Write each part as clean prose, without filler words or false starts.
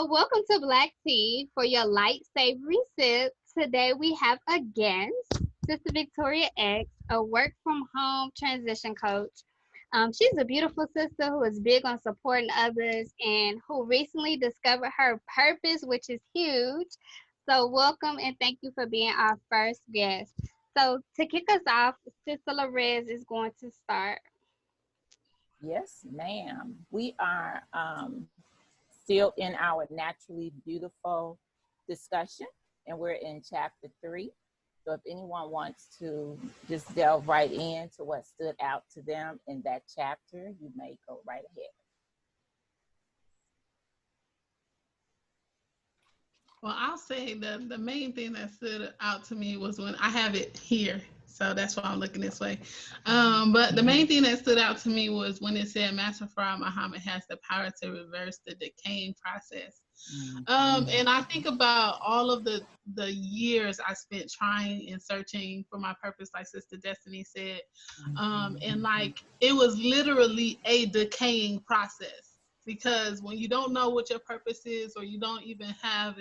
So, welcome to Black Tea for your light savory sip. Today we have a guest, Sister Victoria X, a work from home transition coach. She's a beautiful sister who is big on supporting others and who recently discovered her purpose, which is huge. So, welcome and thank you for being our first guest. So, to kick us off, Sister Larez is going to start. Yes, ma'am. We are still in our naturally beautiful discussion, and we're in chapter 3. So if anyone wants to just delve right into what stood out to them in that chapter, you may go right ahead. Well, I'll say the main thing that stood out to me was when I have it here. So that's why I'm looking this way. But the main thing that stood out to me was when it said Master Farah Muhammad has the power to reverse the decaying process. And I think about all of the years I spent trying and searching for my purpose, like Sister Destiny said. And like it was literally a decaying process, because when you don't know what your purpose is, or you don't even have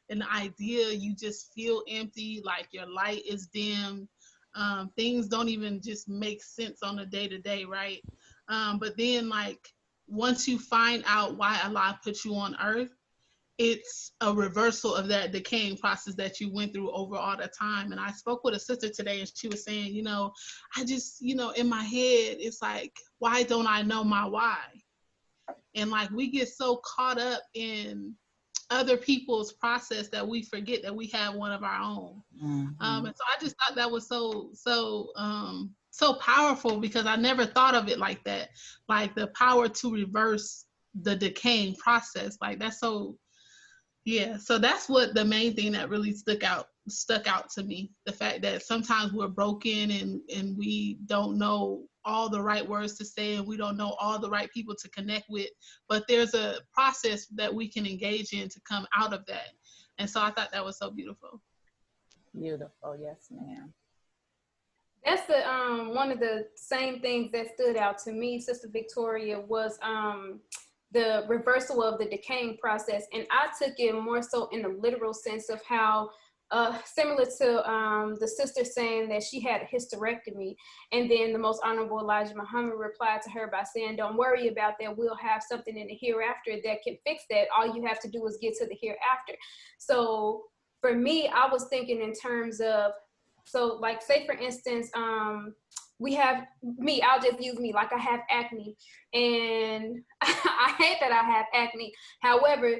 an idea, you just feel empty, like your light is dim. Things don't even just make sense on a day-to-day, right? But then like once you find out why Allah put you on earth, it's a reversal of that decaying process that you went through over all the time. And I spoke with a sister today, and she was saying, I just, in my head, it's like, why don't I know my why? And like we get so caught up in other people's process that we forget that we have one of our own. And so I just thought that was so powerful, because I never thought of it like that, like the power to reverse the decaying process. Like that's so, yeah. So that's what the main thing that really stuck out to me. The fact that sometimes we're broken and we don't know all the right words to say, and we don't know all the right people to connect with, but there's a process that we can engage in to come out of that. And so I thought that was so beautiful. Beautiful, yes, ma'am. That's the one of the same things that stood out to me, Sister Victoria, was the reversal of the decaying process. And I took it more so in the literal sense of how similar to the sister saying that she had a hysterectomy, and then the Most Honorable Elijah Muhammad replied to her by saying, don't worry about that, we'll have something in the hereafter that can fix that. All you have to do is get to the hereafter. So for me, I was thinking in terms of, so like say for instance, we have me, I'll just use me, like I have acne, and I hate that I have acne. However,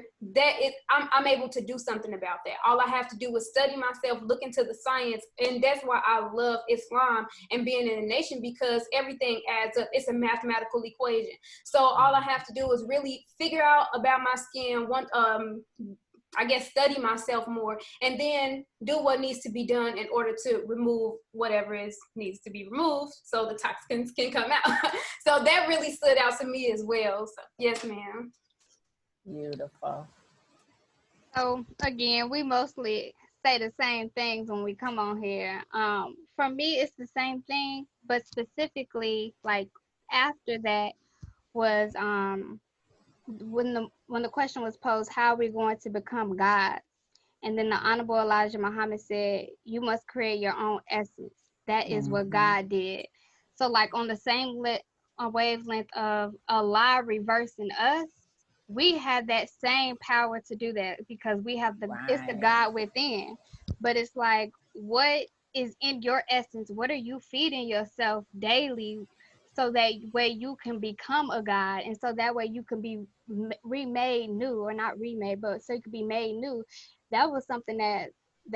I'm able to do something about that. All I have to do is study myself, look into the science, and that's why I love Islam and being in a nation, because everything adds up. It's a mathematical equation. So all I have to do is really figure out about my skin, study myself more, and then do what needs to be done in order to remove whatever needs to be removed so the toxins can come out. So that really stood out to me as well. So yes, ma'am. Beautiful. So again, we mostly say the same things when we come on here. For me, it's the same thing, but specifically, like after that was when the question was posed, how are we going to become God? And then the Honorable Elijah Muhammad said, you must create your own essence. That is what God did. So like on the same wavelength of Allah reversing us, we have that same power to do that, because we have it's the God within. But it's like, what is in your essence? What are you feeding yourself daily, so that way you can become a God, and so that way you can be remade new, or not remade, but so you can be made new. That was something that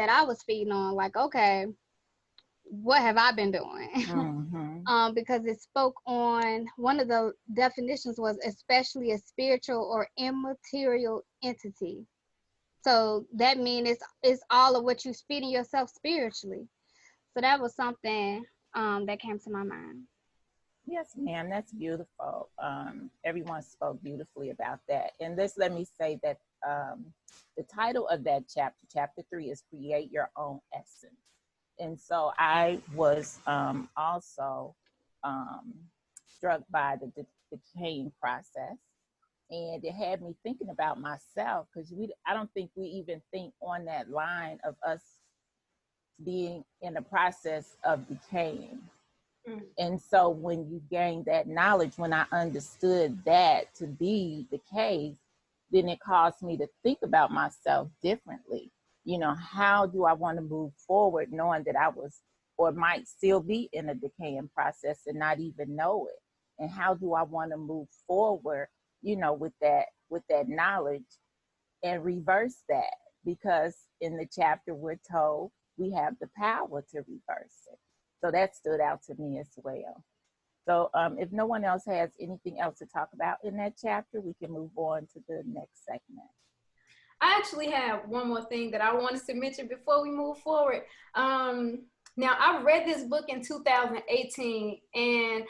I was feeding on, like, okay, what have I been doing? Because it spoke on, one of the definitions was especially a spiritual or immaterial entity. So that means it's all of what you're feeding yourself spiritually. So that was something that came to my mind. Yes, ma'am, that's beautiful. Everyone spoke beautifully about that. And let me say that the title of that chapter 3, is Create Your Own Essence. And so I was also struck by the decaying process. And it had me thinking about myself, because I don't think we even think on that line of us being in the process of decaying. And so when you gain that knowledge, when I understood that to be the case, then it caused me to think about myself differently. You know, how do I want to move forward knowing that I was or might still be in a decaying process and not even know it? And how do I want to move forward, you know, with that knowledge and reverse that? Because in the chapter we're told we have the power to reverse it. So that stood out to me as well. So if no one else has anything else to talk about in that chapter, we can move on to the next segment. I actually have one more thing that I wanted to mention before we move forward. Now, I read this book in 2018, and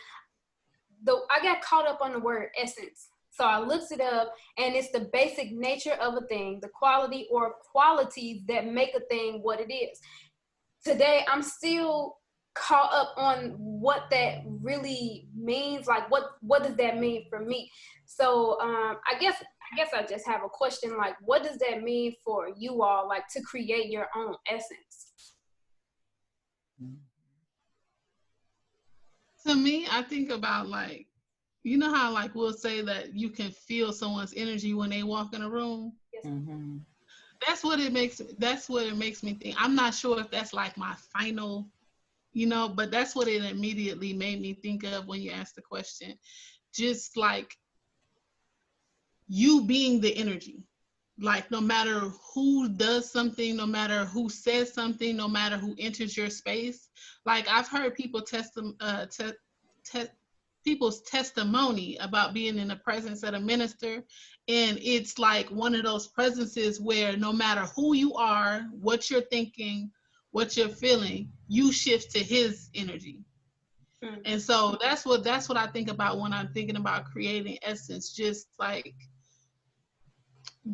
I got caught up on the word essence. So I looked it up, and it's the basic nature of a thing, the quality or qualities that make a thing what it is. Today, I'm still caught up on what that really means. Like, what does that mean for me? So I guess I just have a question, like, what does that mean for you all, like, to create your own essence? To me, I think about, like, you know how, like, we'll say that you can feel someone's energy when they walk in a room? Yes. Mm-hmm. That's what it makes me think. I'm not sure if that's like my final, you know, but that's what it immediately made me think of when you asked the question. Just like you being the energy. Like, no matter who does something, no matter who says something, no matter who enters your space. Like, I've heard people people's testimony about being in the presence of a minister, and it's like one of those presences where no matter who you are, what you're thinking, what you're feeling, you shift to his energy. And so that's what I think about when I'm thinking about creating essence. Just like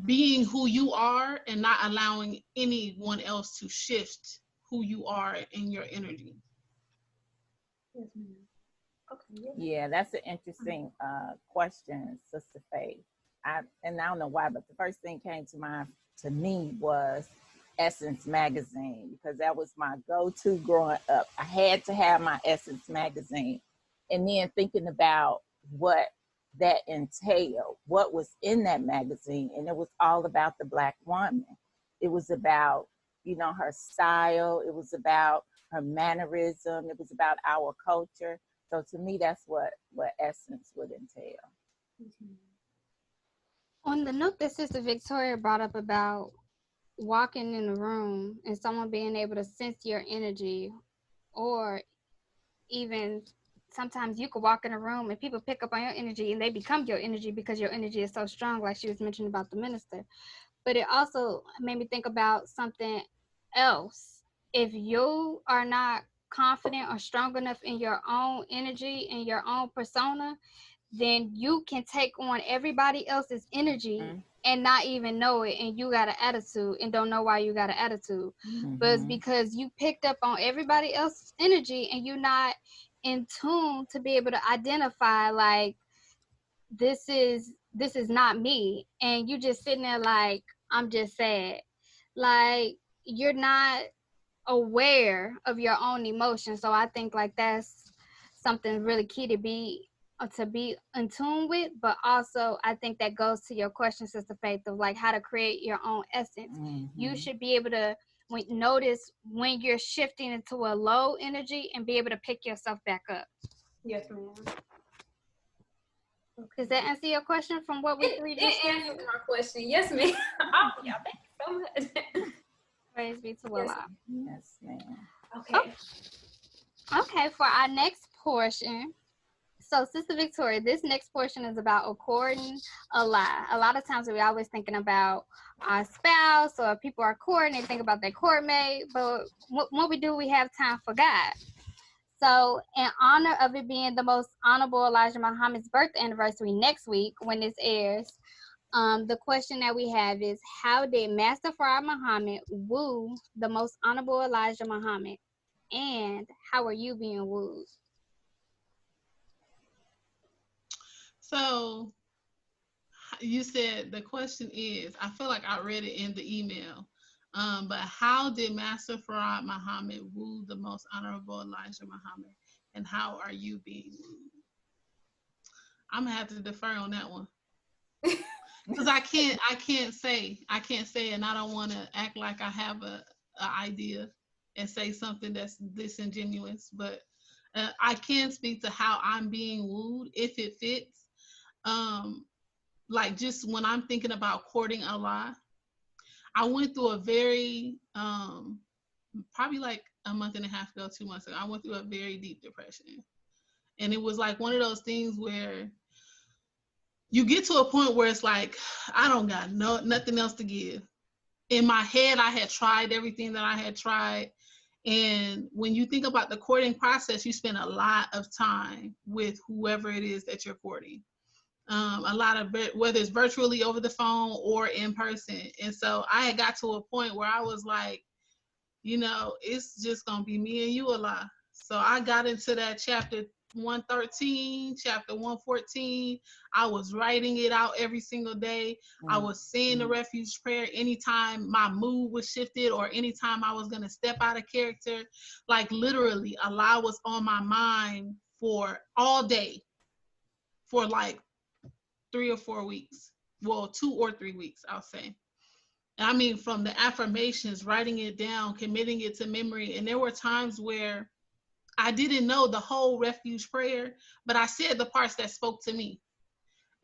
being who you are and not allowing anyone else to shift who you are in your energy. Yes, ma'am. Okay. Yeah, that's an interesting question, Sister Faith. And I don't know why, but the first thing came to mind to me was Essence magazine, because that was my go-to growing up. I had to have my Essence magazine. And then thinking about what that entailed, what was in that magazine, and it was all about the Black woman. It was about, you know, her style. It was about her mannerism. It was about our culture. So to me, that's what essence would entail. On the note that Sister Victoria brought up about walking in the room and someone being able to sense your energy, or even sometimes you could walk in a room and people pick up on your energy and they become your energy because your energy is so strong, like she was mentioning about the minister. But it also made me think about something else. If you are not confident or strong enough in your own energy and your own persona, then you can take on everybody else's energy and not even know it, and you got an attitude and don't know why you got an attitude. But it's because you picked up on everybody else's energy and you're not in tune to be able to identify, like, this is not me, and you just sitting there like, I'm just sad. Like, you're not aware of your own emotions. So I think, like, that's something really key to be in tune with. But also I think that goes to your question, Sister Faith, of like how to create your own essence. You should be able to notice when you're shifting into a low energy and be able to pick yourself back up. Yes, ma'am. Does that answer your question from what we three just said? It answers my question. Yes, ma'am. Oh, y'all, thank you so much. Praise be to Allah. Yes, ma'am. Okay. Okay, for our next portion. So, Sister Victoria, this next portion is about according a lie. A lot of times we always thinking about our spouse, or people are courting, they think about their court mate. But when we do, we have time for God. So, in honor of it being the most honorable Elijah Muhammad's birth anniversary next week when this airs, the question that we have is, how did Master Farah Muhammad woo the most honorable Elijah Muhammad? And how are you being wooed? So you said the question is, I feel like I read it in the email, but how did Master Farad Muhammad woo the most honorable Elijah Muhammad, and how are you being wooed? I'm gonna have to defer on that one because I can't say, and I don't want to act like I have a idea and say something that's disingenuous, but I can speak to how I'm being wooed if it fits. Like just when I'm thinking about courting Allah, I went through a very probably like a month and a half ago, 2 months ago, I went through a very deep depression. And it was like one of those things where you get to a point where it's like, I don't got nothing else to give. In my head, I had tried everything that I had tried. And when you think about the courting process, you spend a lot of time with whoever it is that you're courting. A lot of, whether it's virtually over the phone or in person. And so I had got to a point where I was like, it's just going to be me and you, Allah. So I got into that chapter 113, chapter 114. I was writing it out every single day. I was saying the refuge prayer anytime my mood was shifted or anytime I was going to step out of character. Like literally, Allah was on my mind for all day for like 3 or 4 weeks. Well, 2 or 3 weeks, I'll say. And I mean, from the affirmations, writing it down, committing it to memory. And there were times where I didn't know the whole refuge prayer, but I said the parts that spoke to me.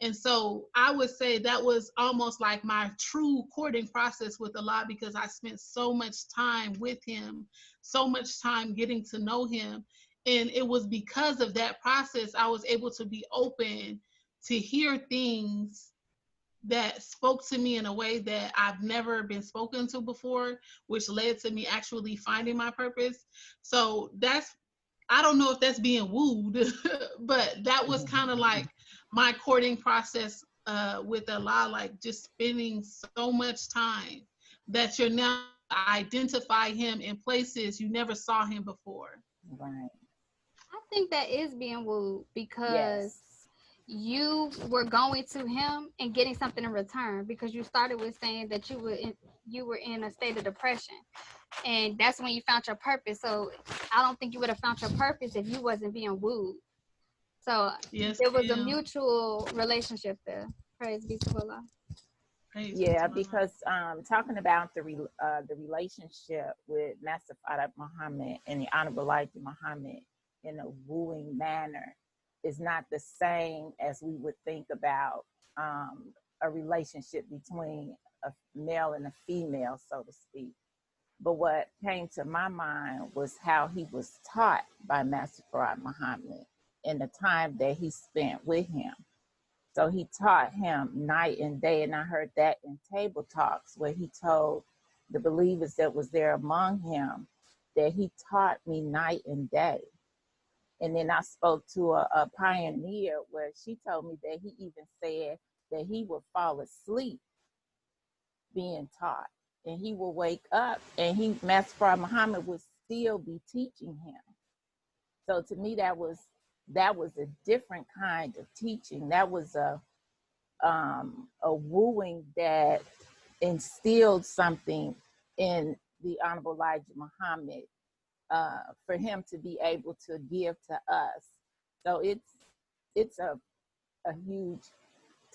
And so I would say that was almost like my true courting process with Allah, because I spent so much time with him, so much time getting to know him. And it was because of that process, I was able to be open to hear things that spoke to me in a way that I've never been spoken to before, which led to me actually finding my purpose. So I don't know if that's being wooed, but that was kind of like my courting process with Allah, like just spending so much time that you're now identify him in places you never saw him before. Right. I think that is being wooed because Yes. you were going to him and getting something in return, because you started with saying that you were in a state of depression, and that's when you found your purpose. So I don't think you would have found your purpose if you wasn't being wooed. So Yes, there was a ma'am. mutual relationship there. Praise be to Allah. Yeah, because talking about the relationship with Master Farad Muhammad and the Honorable Elijah Muhammad in a wooing manner is not the same as we would think about a relationship between a male and a female, so to speak. But what came to my mind was how he was taught by Master Farad Muhammad in the time that he spent with him. So he taught him night and day. And I heard that in table talks where he told the believers that was there among him that he taught me night and day. And then I spoke to a pioneer where she told me that he even said that he would fall asleep being taught. And he would wake up and Master Farad Muhammad would still be teaching him. So to me, that was a different kind of teaching. That was a wooing that instilled something in the Honorable Elijah Muhammad for him to be able to give to us. So it's a huge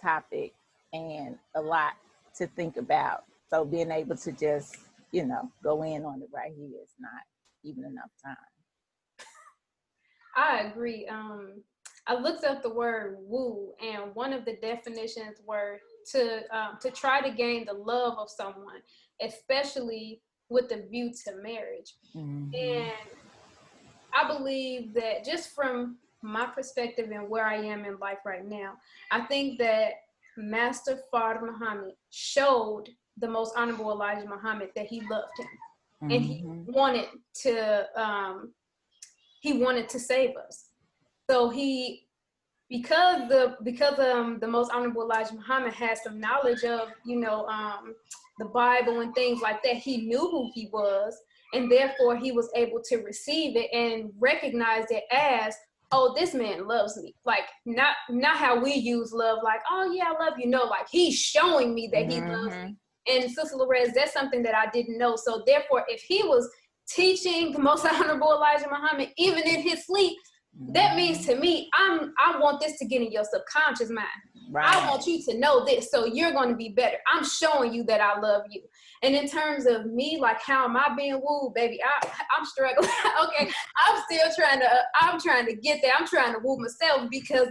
topic and a lot to think about. So being able to just, go in on it right here is not even enough time. I agree. I looked up the word woo, and one of the definitions were to try to gain the love of someone, especially with the view to marriage. Mm-hmm. And I believe that just from my perspective and where I am in life right now, I think that Master Farad Muhammad showed the most honorable Elijah Muhammad that he loved him, Mm-hmm. and he wanted to save us. So because the most honorable Elijah Muhammad has some knowledge of the Bible and things like that, he knew who he was, and therefore he was able to receive it and recognize it as oh, this man loves me. Like, not how we use love, like, oh yeah, I love you. No, like, he's showing me that he loves me. And Sister Lorez, that's something that I didn't know. So therefore, if he was teaching the most honorable Elijah Muhammad, even in his sleep, that means to me, I want this to get in your subconscious mind. Right. I want you to know this, so you're going to be better. I'm showing you that I love you. And in terms of me, like, how am I being wooed, baby? I'm struggling. Okay, I'm trying to get there. I'm trying to woo myself, because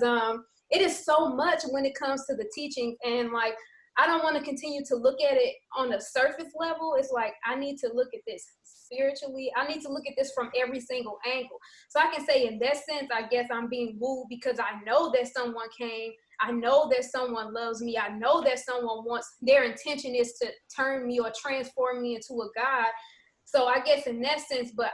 it is so much when it comes to the teaching, and like, I don't want to continue to look at it on a surface level. It's like, I need to look at this spiritually. I need to look at this from every single angle. So I can say, in that sense, I guess I'm being wooed because I know that someone came. I know that someone loves me. I know that someone wants, their intention is to turn me or transform me into a God. So I guess in that sense, but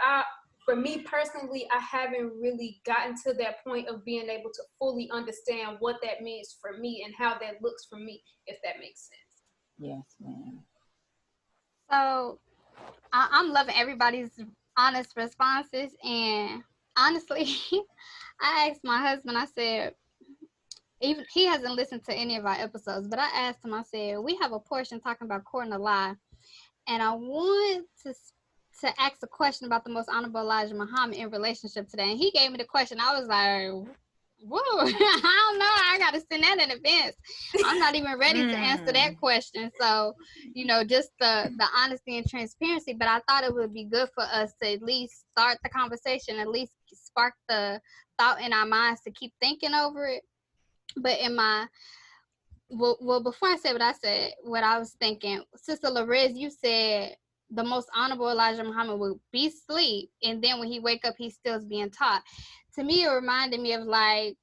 for me personally, I haven't really gotten to that point of being able to fully understand what that means for me and how that looks for me, if that makes sense. Yes, ma'am. So I'm loving everybody's honest responses. And honestly, I asked my husband, I said, even he hasn't listened to any of our episodes, but I asked him, I said, we have a portion talking about courting a lie, and I want to ask a question about the most honorable Elijah Muhammad in relationship to that. And he gave me the question. I was like, whoa, I don't know. I got to send that in advance. I'm not even ready to answer that question. So, just the honesty and transparency. But I thought it would be good for us to at least start the conversation, at least spark the thought in our minds to keep thinking over it. But before I said what I said, what I was thinking, Sister Lorez, you said the most honorable Elijah Muhammad would be asleep, and then when he wake up, he still is being taught. To me, it reminded me of, like,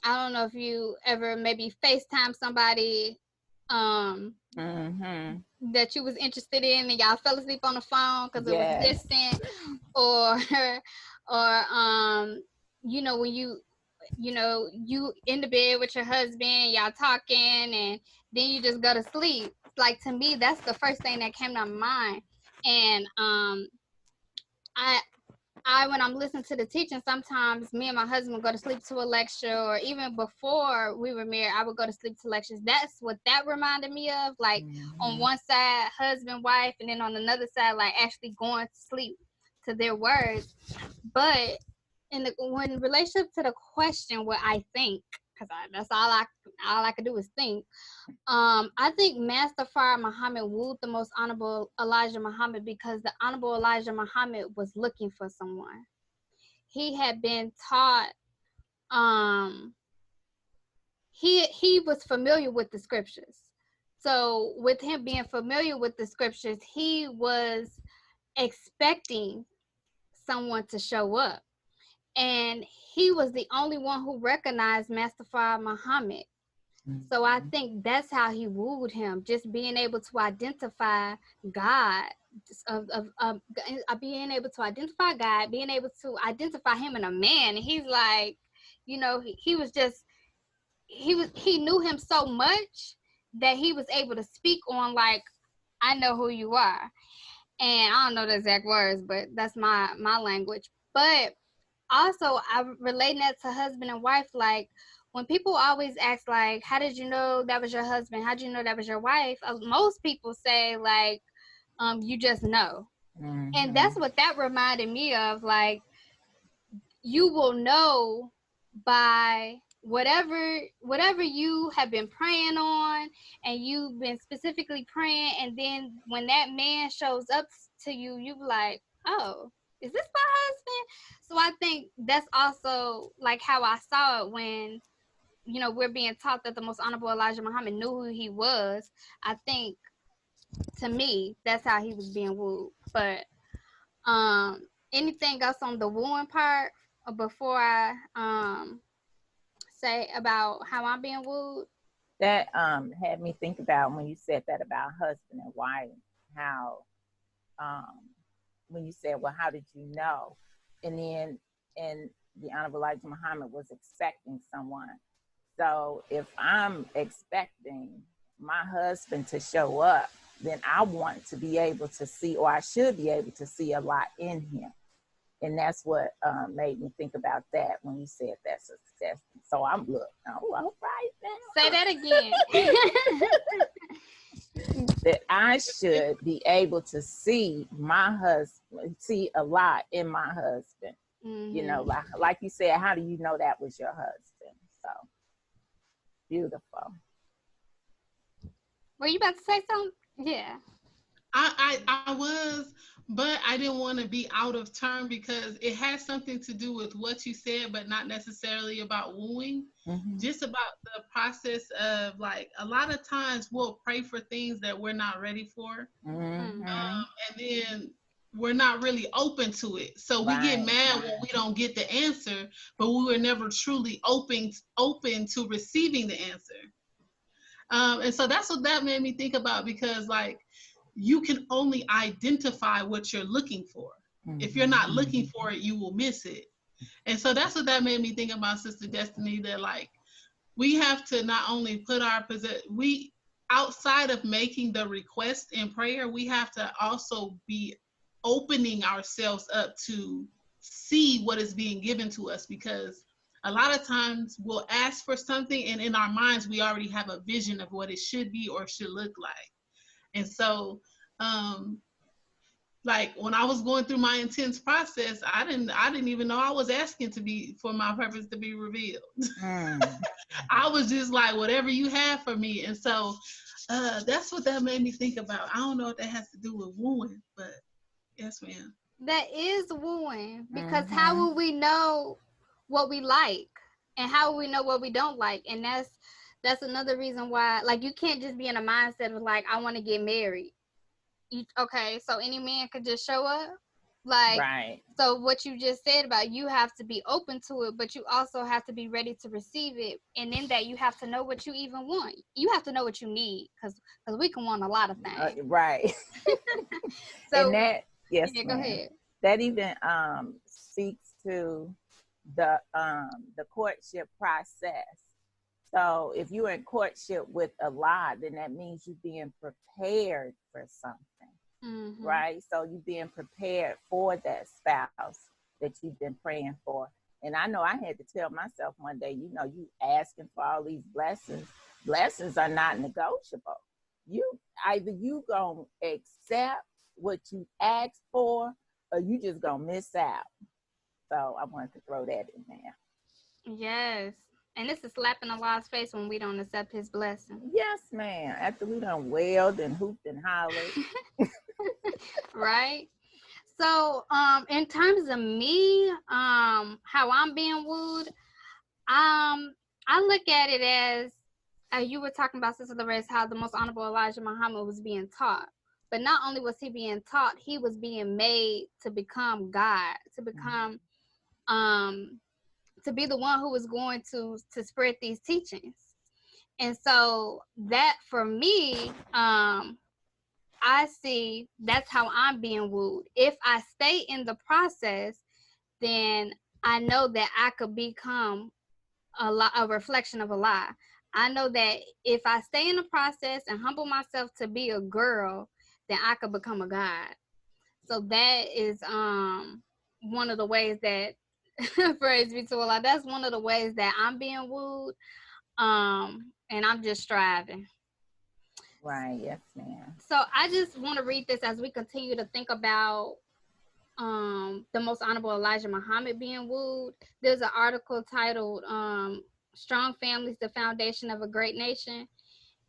I don't know if you ever maybe FaceTime somebody that you was interested in, and y'all fell asleep on the phone because it was distant, or when you in the bed with your husband, y'all talking, and then you just go to sleep. Like, to me, that's the first thing that came to my mind. And I when I'm listening to the teaching, sometimes me and my husband would go to sleep to a lecture, or even before we were married, I would go to sleep to lectures. That's what that reminded me of. Like, on one side, husband, wife, and then on another side, like, actually going to sleep to their words. But in relationship to the question, what I think, because that's all I could do is think. I think Master Fard Muhammad wooed the most honorable Elijah Muhammad because the honorable Elijah Muhammad was looking for someone. He had been taught. He was familiar with the scriptures. So with him being familiar with the scriptures, he was expecting someone to show up. And he was the only one who recognized Master Fard Muhammad. So I think that's how he wooed him, just being able to identify God, being able to identify God, being able to identify him in a man. And he's like, he knew him so much that he was able to speak on, like, I know who you are. And I don't know the exact words, but that's my language. But also, I'm relating that to husband and wife. Like, when people always ask, like, how did you know that was your husband? How did you know that was your wife? Most people say, like, you just know. And that's what that reminded me of. Like, you will know by whatever you have been praying on, and you've been specifically praying, and then when that man shows up to you, you like, oh, is this my husband? So I think that's also like how I saw it when we're being taught that the most honorable Elijah Muhammad knew who he was. I think, to me, that's how he was being wooed. But anything else on the wooing part before I say about how I'm being wooed? That had me think about when you said that about husband and wife, how when you said, well, how did you know? And then the Honorable Elijah Muhammad was expecting someone. So if I'm expecting my husband to show up, then I want to be able to see, or I should be able to see, a lot in him. And that's what made me think about that when you said that, Sister Destiny. So I'm looking, oh, all right now. Say that again. That I should be able to see my husband, see a lot in my husband. Mm-hmm. You know, like you said, how do you know that was your husband? So beautiful. Were you about to say something? Yeah. I was, but I didn't want to be out of turn because it has something to do with what you said, but not necessarily about wooing. Mm-hmm. Just about the process of, like, a lot of times we'll pray for things that we're not ready for. Mm-hmm. And then we're not really open to it. So we get mad when we don't get the answer, but we were never truly open to receiving the answer. And so that's what that made me think about, because, like, you can only identify what you're looking for. Mm-hmm. If you're not looking for it, you will miss it. And so that's what that made me think about, Sister Destiny, that, like, we have to not only put outside of making the request in prayer, we have to also be opening ourselves up to see what is being given to us, because a lot of times we'll ask for something and in our minds we already have a vision of what it should be or should look like. And so like when I was going through my intense process, I didn't even know I was asking for my purpose to be revealed. I was just like, whatever you have for me. And so that's what that made me think about. I don't know if that has to do with wooing, but yes, ma'am. That is wooing, because how will we know what we like, and how will we know what we don't like? And that's another reason why, like, you can't just be in a mindset of, like, I want to get married. Okay, so any man could just show up, like, so what you just said about, you have to be open to it, but you also have to be ready to receive it. And in that, you have to know what you even want. You have to know what you need, because we can want a lot of things. So, and that, yes, yeah, go ahead. That even speaks to the courtship process. So if you're in courtship with a lie, then that means you're being prepared for something, right? So you're being prepared for that spouse that you've been praying for. And I know I had to tell myself one day, you know, you asking for all these blessings. Blessings are not negotiable. Either you gonna accept what you asked for, or you just gonna miss out. So I wanted to throw that in there. Yes. And this is slapping a lot's face when we don't accept his blessing. Yes, ma'am. After we done wailed and hooped and hollered. Right? So, in terms of me, how I'm being wooed, I look at it as, you were talking about, Sister Lorraine, how the most honorable Elijah Muhammad was being taught. But not only was he being taught, he was being made to become God, to become, to be the one who was going to spread these teachings. And so that, for me, I see that's how I'm being wooed. If I stay in the process, then I know that I could become a reflection of a lie. I know that if I stay in the process and humble myself to be a girl, then I could become a god. So that is one of the ways that praise be to Allah. That's one of the ways that I'm being wooed. And I'm just striving. Right, yes, ma'am. So I just want to read this as we continue to think about the most honorable Elijah Muhammad being wooed. There's an article titled Strong Families, the Foundation of a Great Nation.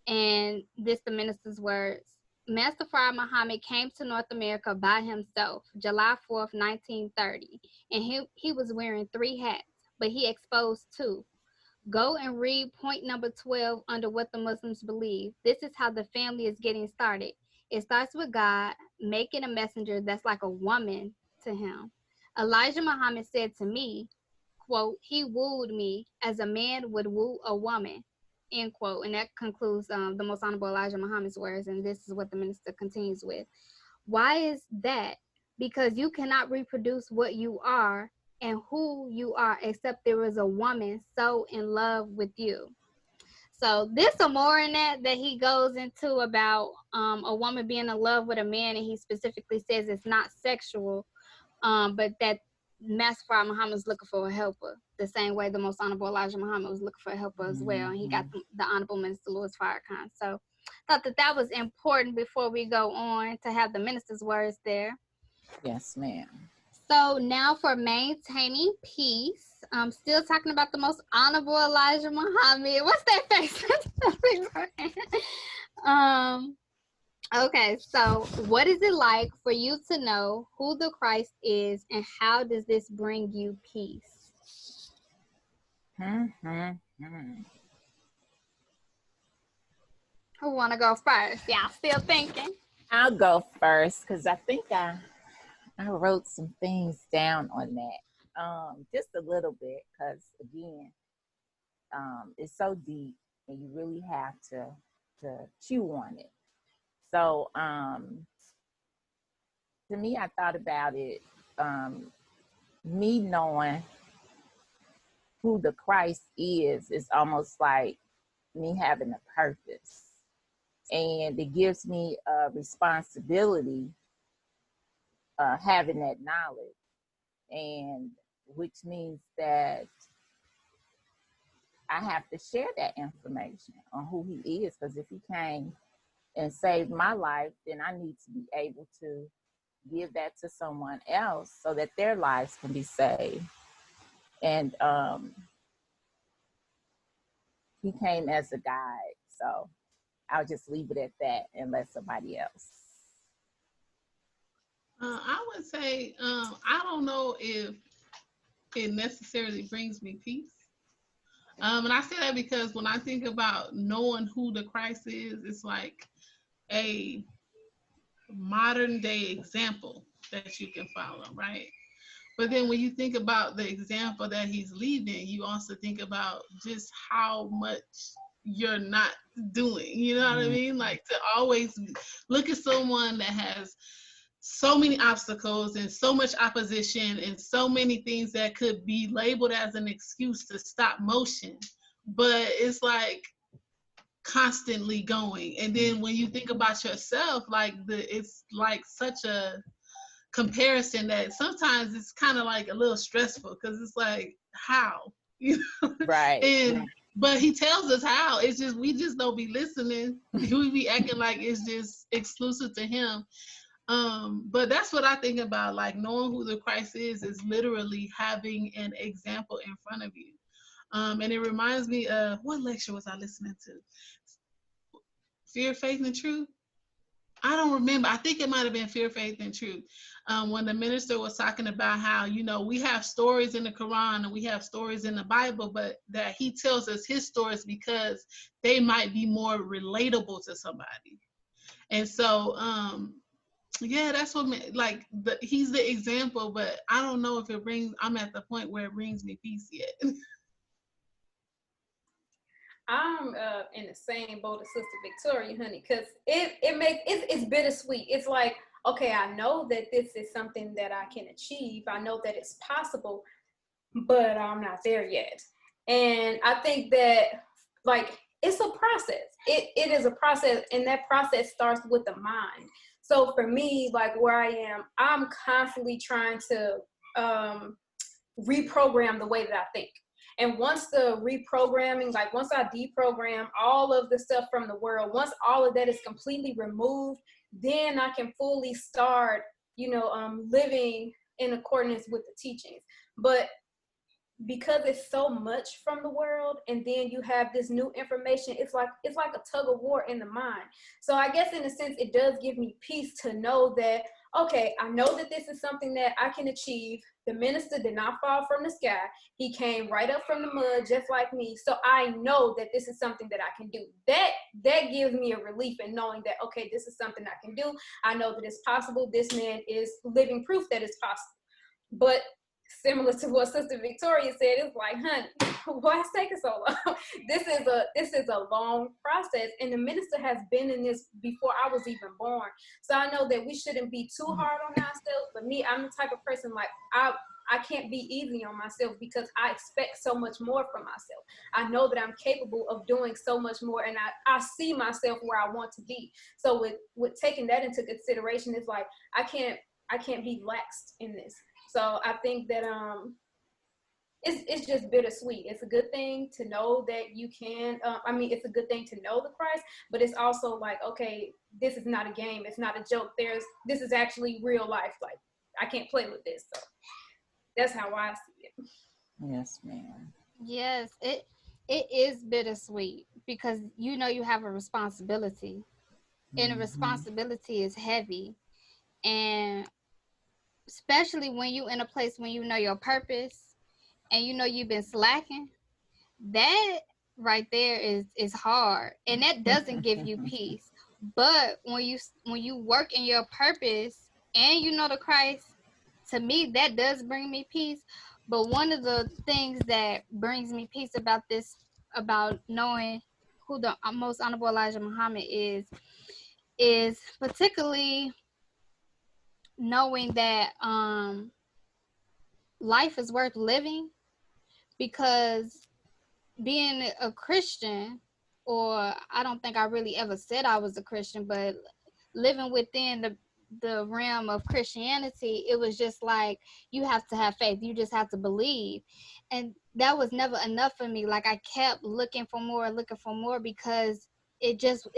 And this, the minister's words. Master Fard Muhammad came to North America by himself, July 4th, 1930. And he was wearing 3 hats, but he exposed 2. Go and read point number 12 under what the Muslims believe. This is how the family is getting started. It starts with God making a messenger that's like a woman to him. Elijah Muhammad said to me, quote, he wooed me as a man would woo a woman, end quote. And that concludes the most honorable Elijah Muhammad's words. And this is what the minister continues with. Why is that? Because you cannot reproduce what you are and who you are, except there is a woman so in love with you. So there's some more in that he goes into about a woman being in love with a man, and he specifically says it's not sexual, but that Master Fard Muhammad was looking for a helper, the same way the Most Honorable Elijah Muhammad was looking for a helper as well, and he got the Honorable Minister Louis Farrakhan. So I thought that was important before we go on to have the minister's words there. Yes, ma'am. So now for maintaining peace, I'm still talking about the Most Honorable Elijah Muhammad. What's that face? Okay, so what is it like for you to know who the Christ is, and how does this bring you peace? Who want to go first? Y'all still thinking? I'll go first because I think I wrote some things down on that, just a little bit, because again, it's so deep and you really have to chew on it. So to me, I thought about it, me knowing who the Christ is almost like me having a purpose, and it gives me a responsibility, having that knowledge, and which means that I have to share that information on who he is, because if he came and saved my life, then I need to be able to give that to someone else so that their lives can be saved. And he came as a guide, so I'll just leave it at that and let somebody else. I would say I don't know if it necessarily brings me peace. And I say that because when I think about knowing who the Christ is, it's like a modern day example that you can follow, right? But then when you think about the example that he's leaving, you also think about just how much you're not doing. You know what I mean? Like, to always look at someone that has so many obstacles and so much opposition and so many things that could be labeled as an excuse to stop motion, but it's like constantly going. And then when you think about yourself, like it's like such a comparison that sometimes it's kind of like a little stressful, because it's like, how, you know? Right. And but he tells us how. It's just we just don't be listening. We be acting like it's just exclusive to him. But that's what I think about, like knowing who the Christ is literally having an example in front of you. And it reminds me of, what lecture was I listening to? Fear, Faith, and Truth. I don't remember. I think it might have been Fear, Faith, and Truth. When the minister was talking about how, you know, we have stories in the Quran and we have stories in the Bible, but that he tells us his stories because they might be more relatable to somebody. And so, yeah, that's what, like, he's the example, but I don't know if I'm at the point where it brings me peace yet. I'm in the same boat as Sister Victoria, honey, because it's bittersweet. It's like, okay, I know that this is something that I can achieve. I know that it's possible, but I'm not there yet. And I think that, like, it's a process. It is a process, and that process starts with the mind. So for me, like where I am, I'm constantly trying to reprogram the way that I think. And once the reprogramming, like once I deprogram all of the stuff from the world, once all of that is completely removed, then I can fully start, living in accordance with the teachings. But because it's so much from the world, and then you have this new information, it's like a tug of war in the mind. So I guess in a sense, it does give me peace to know that, okay, I know that this is something that I can achieve. The minister did not fall from the sky. He came right up from the mud, just like me. So I know that this is something that I can do. That gives me a relief in knowing that, okay, this is something I can do. I know that it's possible. This man is living proof that it's possible. But similar to what Sister Victoria said, it's like, honey, why is it taking so long? This is a long process, and the minister has been in this before I was even born. So I know that we shouldn't be too hard on ourselves. But me, I'm the type of person, like, I can't be easy on myself because I expect so much more from myself. I know that I'm capable of doing so much more, and I see myself where I want to be. So with taking that into consideration, it's like I can't be laxed in this. So I think that it's just bittersweet. It's a good thing to know that you can. It's a good thing to know the Christ, but it's also like, okay, this is not a game. It's not a joke. This is actually real life. Like, I can't play with this. So that's how I see it. Yes, ma'am. Yes, it is bittersweet because you know you have a responsibility, and the responsibility is heavy, and especially when you in a place when you know your purpose and you know you've been slacking, that right there is hard, and that doesn't give you peace. But when you work in your purpose and you know the Christ, to me that does bring me peace. But one of the things that brings me peace about this, about knowing who the most honorable Elijah Muhammad is particularly knowing that life is worth living, because being a Christian, or I don't think I really ever said I was a Christian, but living within the realm of Christianity, it was just like, you have to have faith, you just have to believe. And that was never enough for me. Like, I kept looking for more because it just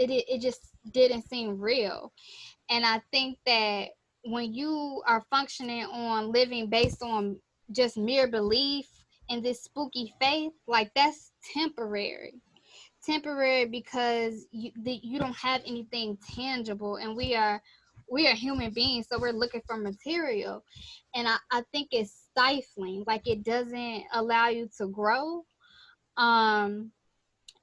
didn't seem real. And I think that when you are functioning on living based on just mere belief in this spooky faith, like, that's temporary because you don't have anything tangible, and we are human beings, so we're looking for material. And I think it's stifling. Like, it doesn't allow you to grow. And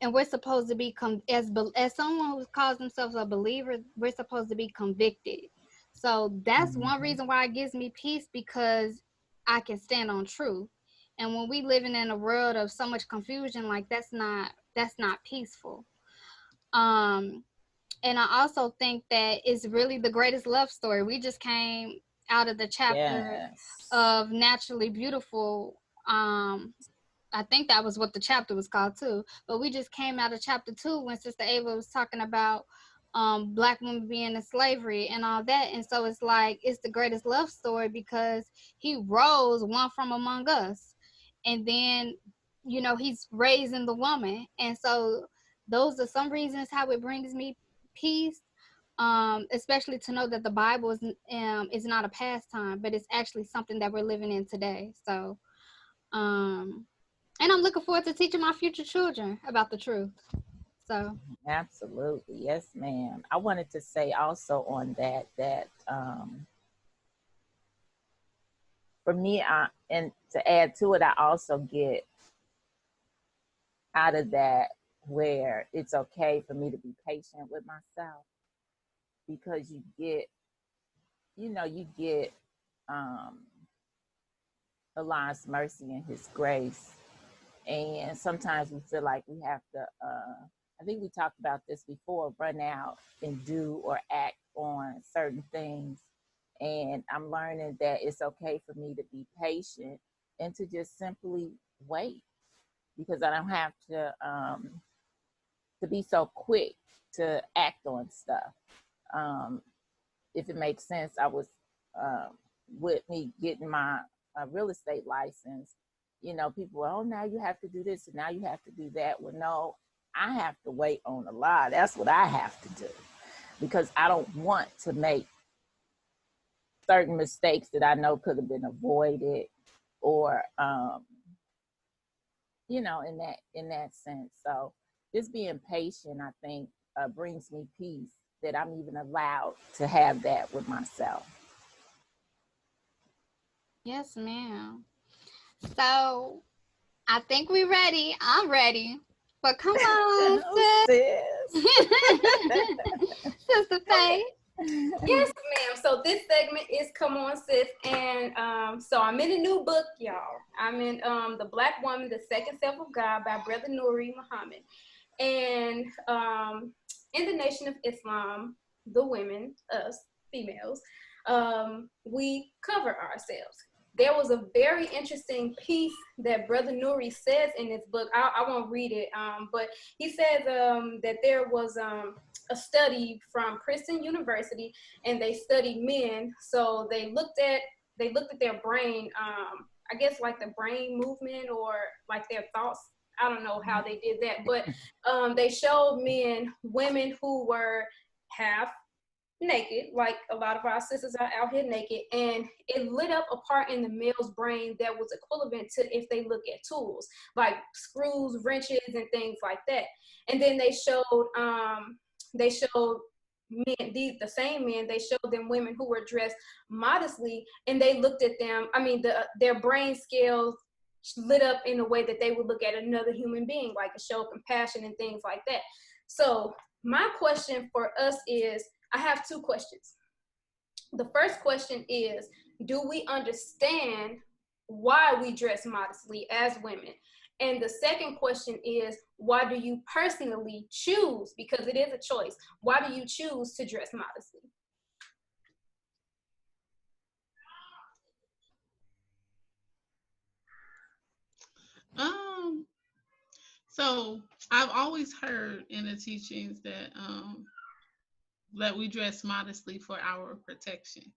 we're supposed to be as someone who calls themselves a believer, we're supposed to be convicted. So that's one reason why it gives me peace, because I can stand on truth. And when we living in a world of so much confusion, like, that's not peaceful. um and I also think that it's really the greatest love story. We just came out of the chapter Yes. of Naturally Beautiful. I think that was what the chapter was called too. But we just came out of chapter 2 when Sister Ava was talking about Black women being in slavery and all that. And so it's like, it's the greatest love story because he rose one from among us. And then, he's raising the woman. And so those are some reasons how it brings me peace. Especially to know that the Bible is not a pastime, but it's actually something that we're living in today. So and I'm looking forward to teaching my future children about the truth. So, Absolutely. Yes, ma'am. I wanted to say also on that for me, and to add to it, I also get out of that where it's okay for me to be patient with myself, because you get um Allah's mercy and his grace. And sometimes we feel like we have to, I think we talked about this before, run out and do or act on certain things. And I'm learning that it's okay for me to be patient and to just simply wait, because I don't have to be so quick to act on stuff. If it makes sense, I was uh, with me getting my real estate license. People, oh, now you have to do this and now you have to do that. Well, no, I have to wait on the law. That's what I have to do, because I don't want to make certain mistakes that I know could have been avoided, or in that sense. So just being patient, I think, brings me peace, that I'm even allowed to have that with myself. yes, ma'am. So, I think we're ready. I'm ready. But come on, Oh, sis. Sister Faye. Yes, ma'am. So this segment is Come On Sis. And so I'm in a new book, y'all. I'm in The Black Woman, The Second Self of God by Brother Nuri Muhammad. And in the Nation of Islam, the women, us, females, we cover ourselves. There was a very interesting piece that Brother Nuri says in this book. I won't read it, but he says that there was a study from Princeton University, and they studied men. So they looked at they looked at their brain, I guess like the brain movement or like their thoughts. I don't know how they did that, but they showed women who were half naked, like a lot of our sisters are out here naked, and it lit up a part in the male's brain that was equivalent to if they look at tools like screws, wrenches, and things like that. And then they showed men, the same men, they showed them women who were dressed modestly, and they looked at them, their brain scales lit up in a way that they would look at another human being, like a show of compassion and things like that. So my question for us is, I have two questions. The first question is, do we understand why we dress modestly as women? And the second question is, why do you personally choose, because it is a choice, why do you choose to dress modestly? So I've always heard in the teachings that we dress modestly for our protection.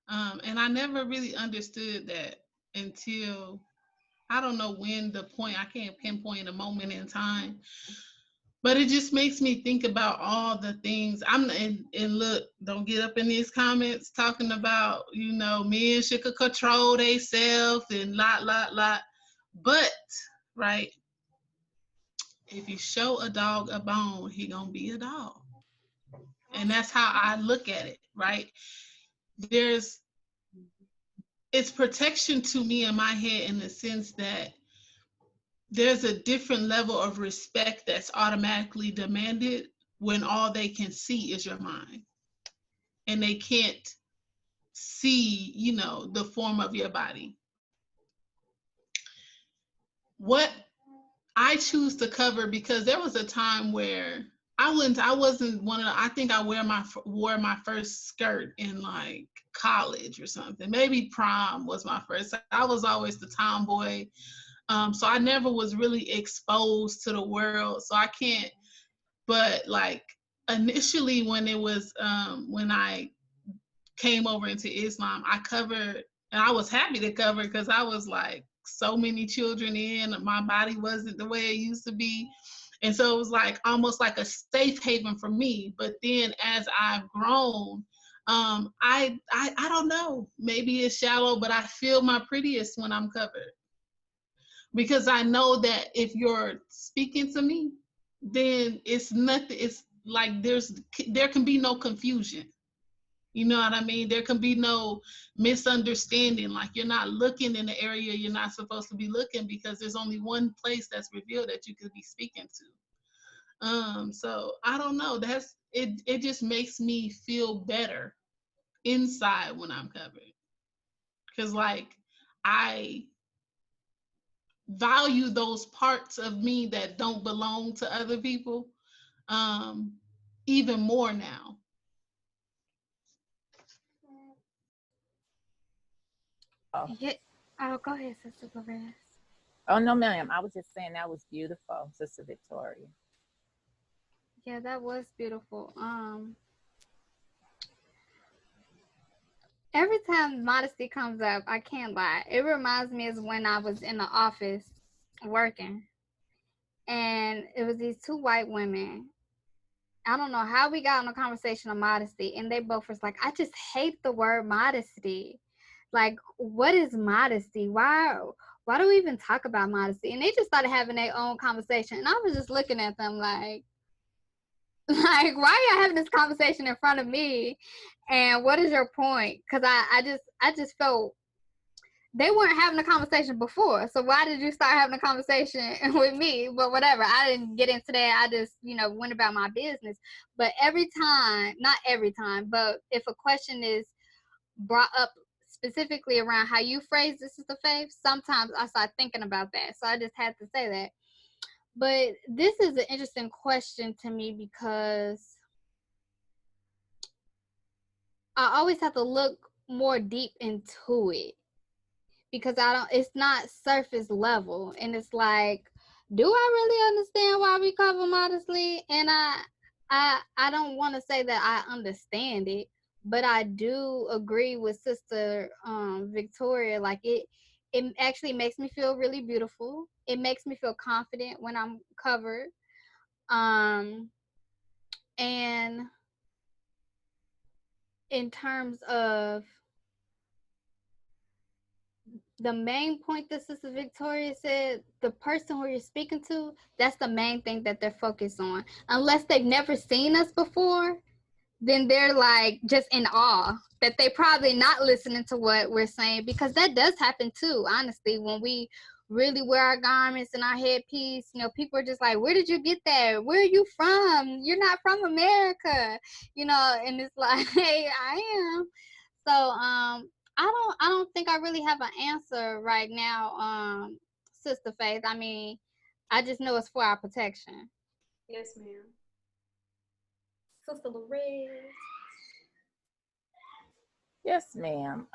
And I never really understood that until, I don't know when the point, I can't pinpoint a moment in time, but it just makes me think about all the things and look, don't get up in these comments talking about, men should control themselves and lot. But, right, if you show a dog a bone, he gonna be a dog. And that's how I look at it, right? It's protection to me in my head in the sense that there's a different level of respect that's automatically demanded when all they can see is your mind. And they can't see, the form of your body. What I choose to cover, because there was a time where I wasn't one of the, I think I wore my first skirt in like college or something. Maybe prom was my first. I was always the tomboy. So I never was really exposed to the world. So I can't, but like initially when it was, when I came over into Islam, I covered, and I was happy to cover because I was like so many children in, my body wasn't the way it used to be. And so it was like almost like a safe haven for me. But then as I've grown, I don't know, maybe it's shallow, but I feel my prettiest when I'm covered. Because I know that if you're speaking to me, then it's nothing, it's like there can be no confusion. You know what I mean? There can be no misunderstanding. Like you're not looking in the area you're not supposed to be looking, because there's only one place that's revealed that you could be speaking to. So I don't know. That's it. It just makes me feel better inside when I'm covered, because like I value those parts of me that don't belong to other people even more now. Yeah. Oh, go ahead, Sister Perez. Oh, no, ma'am. I was just saying that was beautiful, Sister Victoria. Yeah, that was beautiful. Every time modesty comes up, I can't lie. It reminds me of when I was in the office working, and it was these two white women. I don't know how we got on a conversation of modesty, and they both was like, I just hate the word modesty. Like, what is modesty? Why do we even talk about modesty? And they just started having their own conversation, and I was just looking at them like why are y'all having this conversation in front of me? And what is your point? Because I just felt they weren't having a conversation before. So why did you start having a conversation with me? But whatever, I didn't get into that. I just, went about my business. But every time, not every time, but if a question is brought up specifically around how you phrase this is the faith, sometimes I start thinking about that. So I just had to say that. But this is an interesting question to me because I always have to look more deep into it, because it's not surface level, and it's like, do I really understand why we cover modestly? And I don't want to say that I understand it, But I do agree with Sister Victoria. Like it actually makes me feel really beautiful. It makes me feel confident when I'm covered. Um, and in terms of the main point that Sister Victoria said, the person who you're speaking to, that's the main thing that they're focused on. Unless they've never seen us before, then they're like just in awe that they probably not listening to what we're saying, because that does happen too, honestly. When we really wear our garments and our headpiece, you know, people are just like, where did you get that? Where are you from? You're not from America, you know. And it's like, hey, I am. So I don't think I really have an answer right now, Sister Faith. I mean, I just know it's for our protection. Yes, ma'am. Sister Lorraine. Yes, ma'am.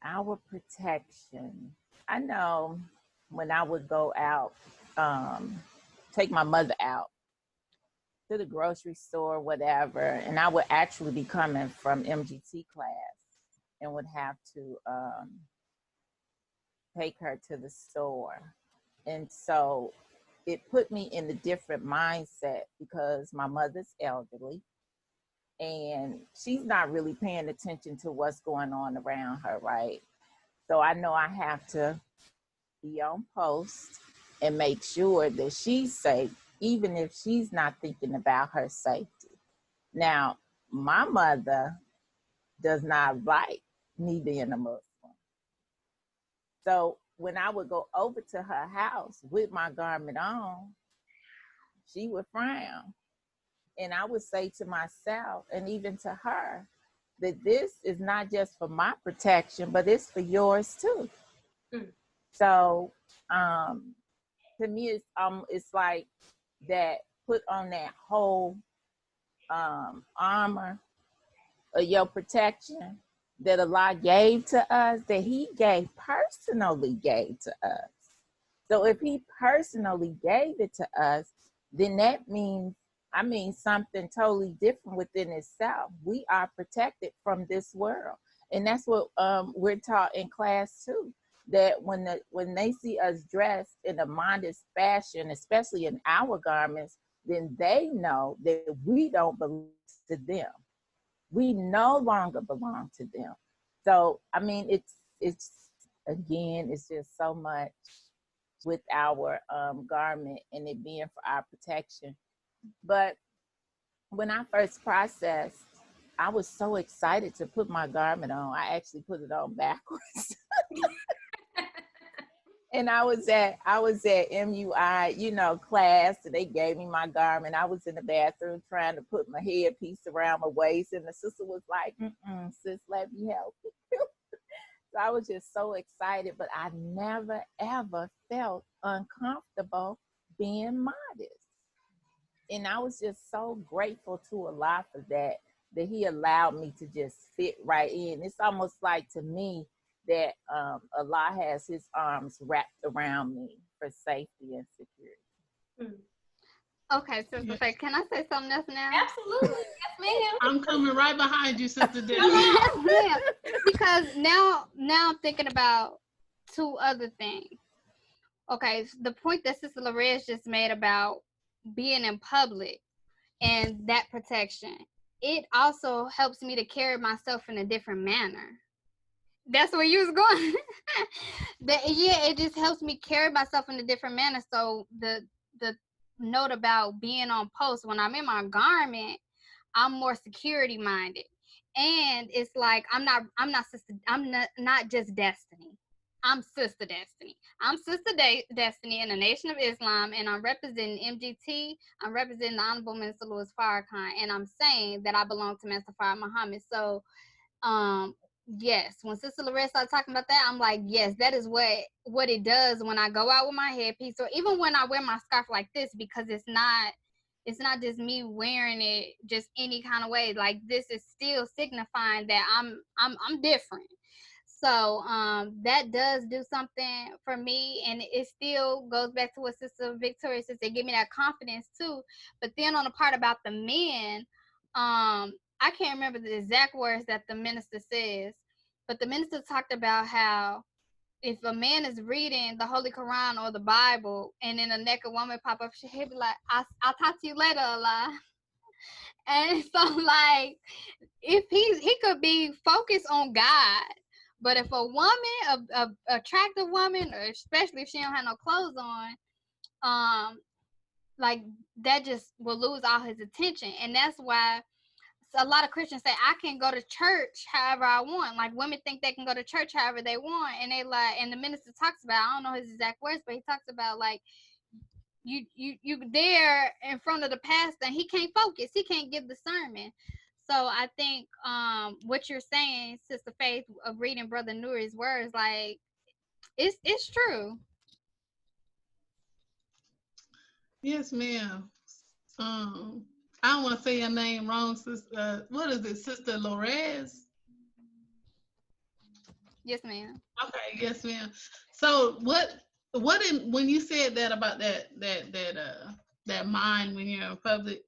Our protection. I know when I would go out, take my mother out to the grocery store, whatever, and I would actually be coming from MGT class and would have to take her to the store. And so it put me in a different mindset because my mother's elderly and she's not really paying attention to what's going on around her, right? So I know I have to be on post and make sure that she's safe, even if she's not thinking about her safety. Now, my mother does not like me being a Muslim. So when I would go over to her house with my garment on, she would frown. And I would say to myself, and even to her, that this is not just for my protection, but it's for yours too. Mm. So to me, it's like that put on that whole armor of your protection that Allah gave to us, that He personally gave to us. So if He personally gave it to us, then that means, I mean, something totally different within itself. We are protected from this world, and that's what we're taught in class too. That when they see us dressed in a modest fashion, especially in our garments, then they know that we don't belong to them. We no longer belong to them. So I mean, it's again, it's just so much with our garment and it being for our protection. But when I first processed, I was so excited to put my garment on. I actually put it on backwards. And I was at MUI, class, and they gave me my garment. I was in the bathroom trying to put my headpiece around my waist, and the sister was like, sis, let me help you. So I was just so excited, but I never ever felt uncomfortable being modest. And I was just so grateful to Allah for that He allowed me to just fit right in. It's almost like to me that Allah has His arms wrapped around me for safety and security. Mm. Okay, Sister Faith, can I say something else now? Absolutely. Yes, ma'am. I'm coming right behind you, Sister Debbie. Yes, ma'am. Because now I'm thinking about two other things. Okay, the point that Sister Lorez just made about being in public and that protection, it also helps me to carry myself in a different manner. That's where you was going. Yeah, it just helps me carry myself in a different manner. So the note about being on post, when I'm in my garment, I'm more security minded. And it's like I'm not just Destiny. I'm Sister Destiny. I'm Sister Destiny in the Nation of Islam, and I'm representing MGT. I'm representing the Honorable Minister Louis Farrakhan, and I'm saying that I belong to Master Farah Muhammad. So um yes, when Sister Loretta started talking about that, I'm like, yes, that is what it does when I go out with my headpiece, or even when I wear my scarf like this, because it's not just me wearing it just any kind of way. Like, this is still signifying that I'm different. So that does do something for me, and it still goes back to what Sister Victoria says. They give me that confidence too. But then on the part about the men, I can't remember the exact words that the minister says, but the minister talked about how if a man is reading the Holy Quran or the Bible and then a naked woman pop up, he'll be like, I'll talk to you later, Allah. And so, like, if he could be focused on God, but if a woman, a attractive woman, or especially if she don't have no clothes on, like, that just will lose all his attention. And that's why a lot of Christians say, I can go to church however I want. Like, women think they can go to church however they want, and they like, and the minister talks about, I don't know his exact words, but he talks about, like, you there in front of the pastor, and he can't focus, he can't give the sermon. So I think what you're saying, Sister Faith, of reading Brother Nuri's words, like, it's true. Yes, ma'am. I don't want to say your name wrong, sister. What is it, Sister Lorez? Yes, ma'am. Okay, yes, ma'am. So when you said that about that mind when you're in public,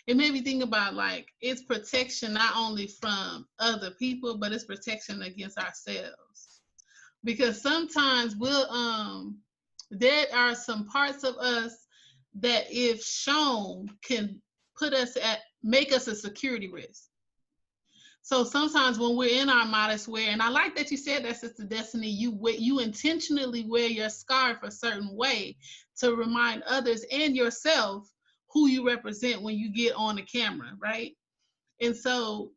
it made me think about, like, it's protection not only from other people, but it's protection against ourselves. Because sometimes there are some parts of us that, if shown, can make us a security risk. So sometimes when we're in our modest wear, and I like that you said that, Sister Destiny, you intentionally wear your scarf a certain way to remind others and yourself who you represent when you get on the camera, right? And so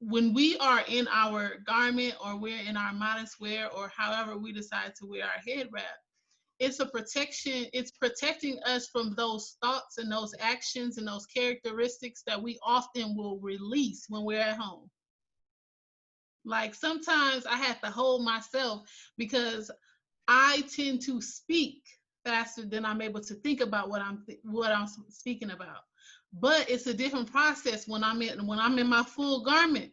when we are in our garment, or we're in our modest wear, or however we decide to wear our head wrap, it's a protection. It's protecting us from those thoughts and those actions and those characteristics that we often will release when we're at home. Like, sometimes I have to hold myself because I tend to speak faster than I'm able to think about what I'm speaking about. But it's a different process when I'm in my full garment.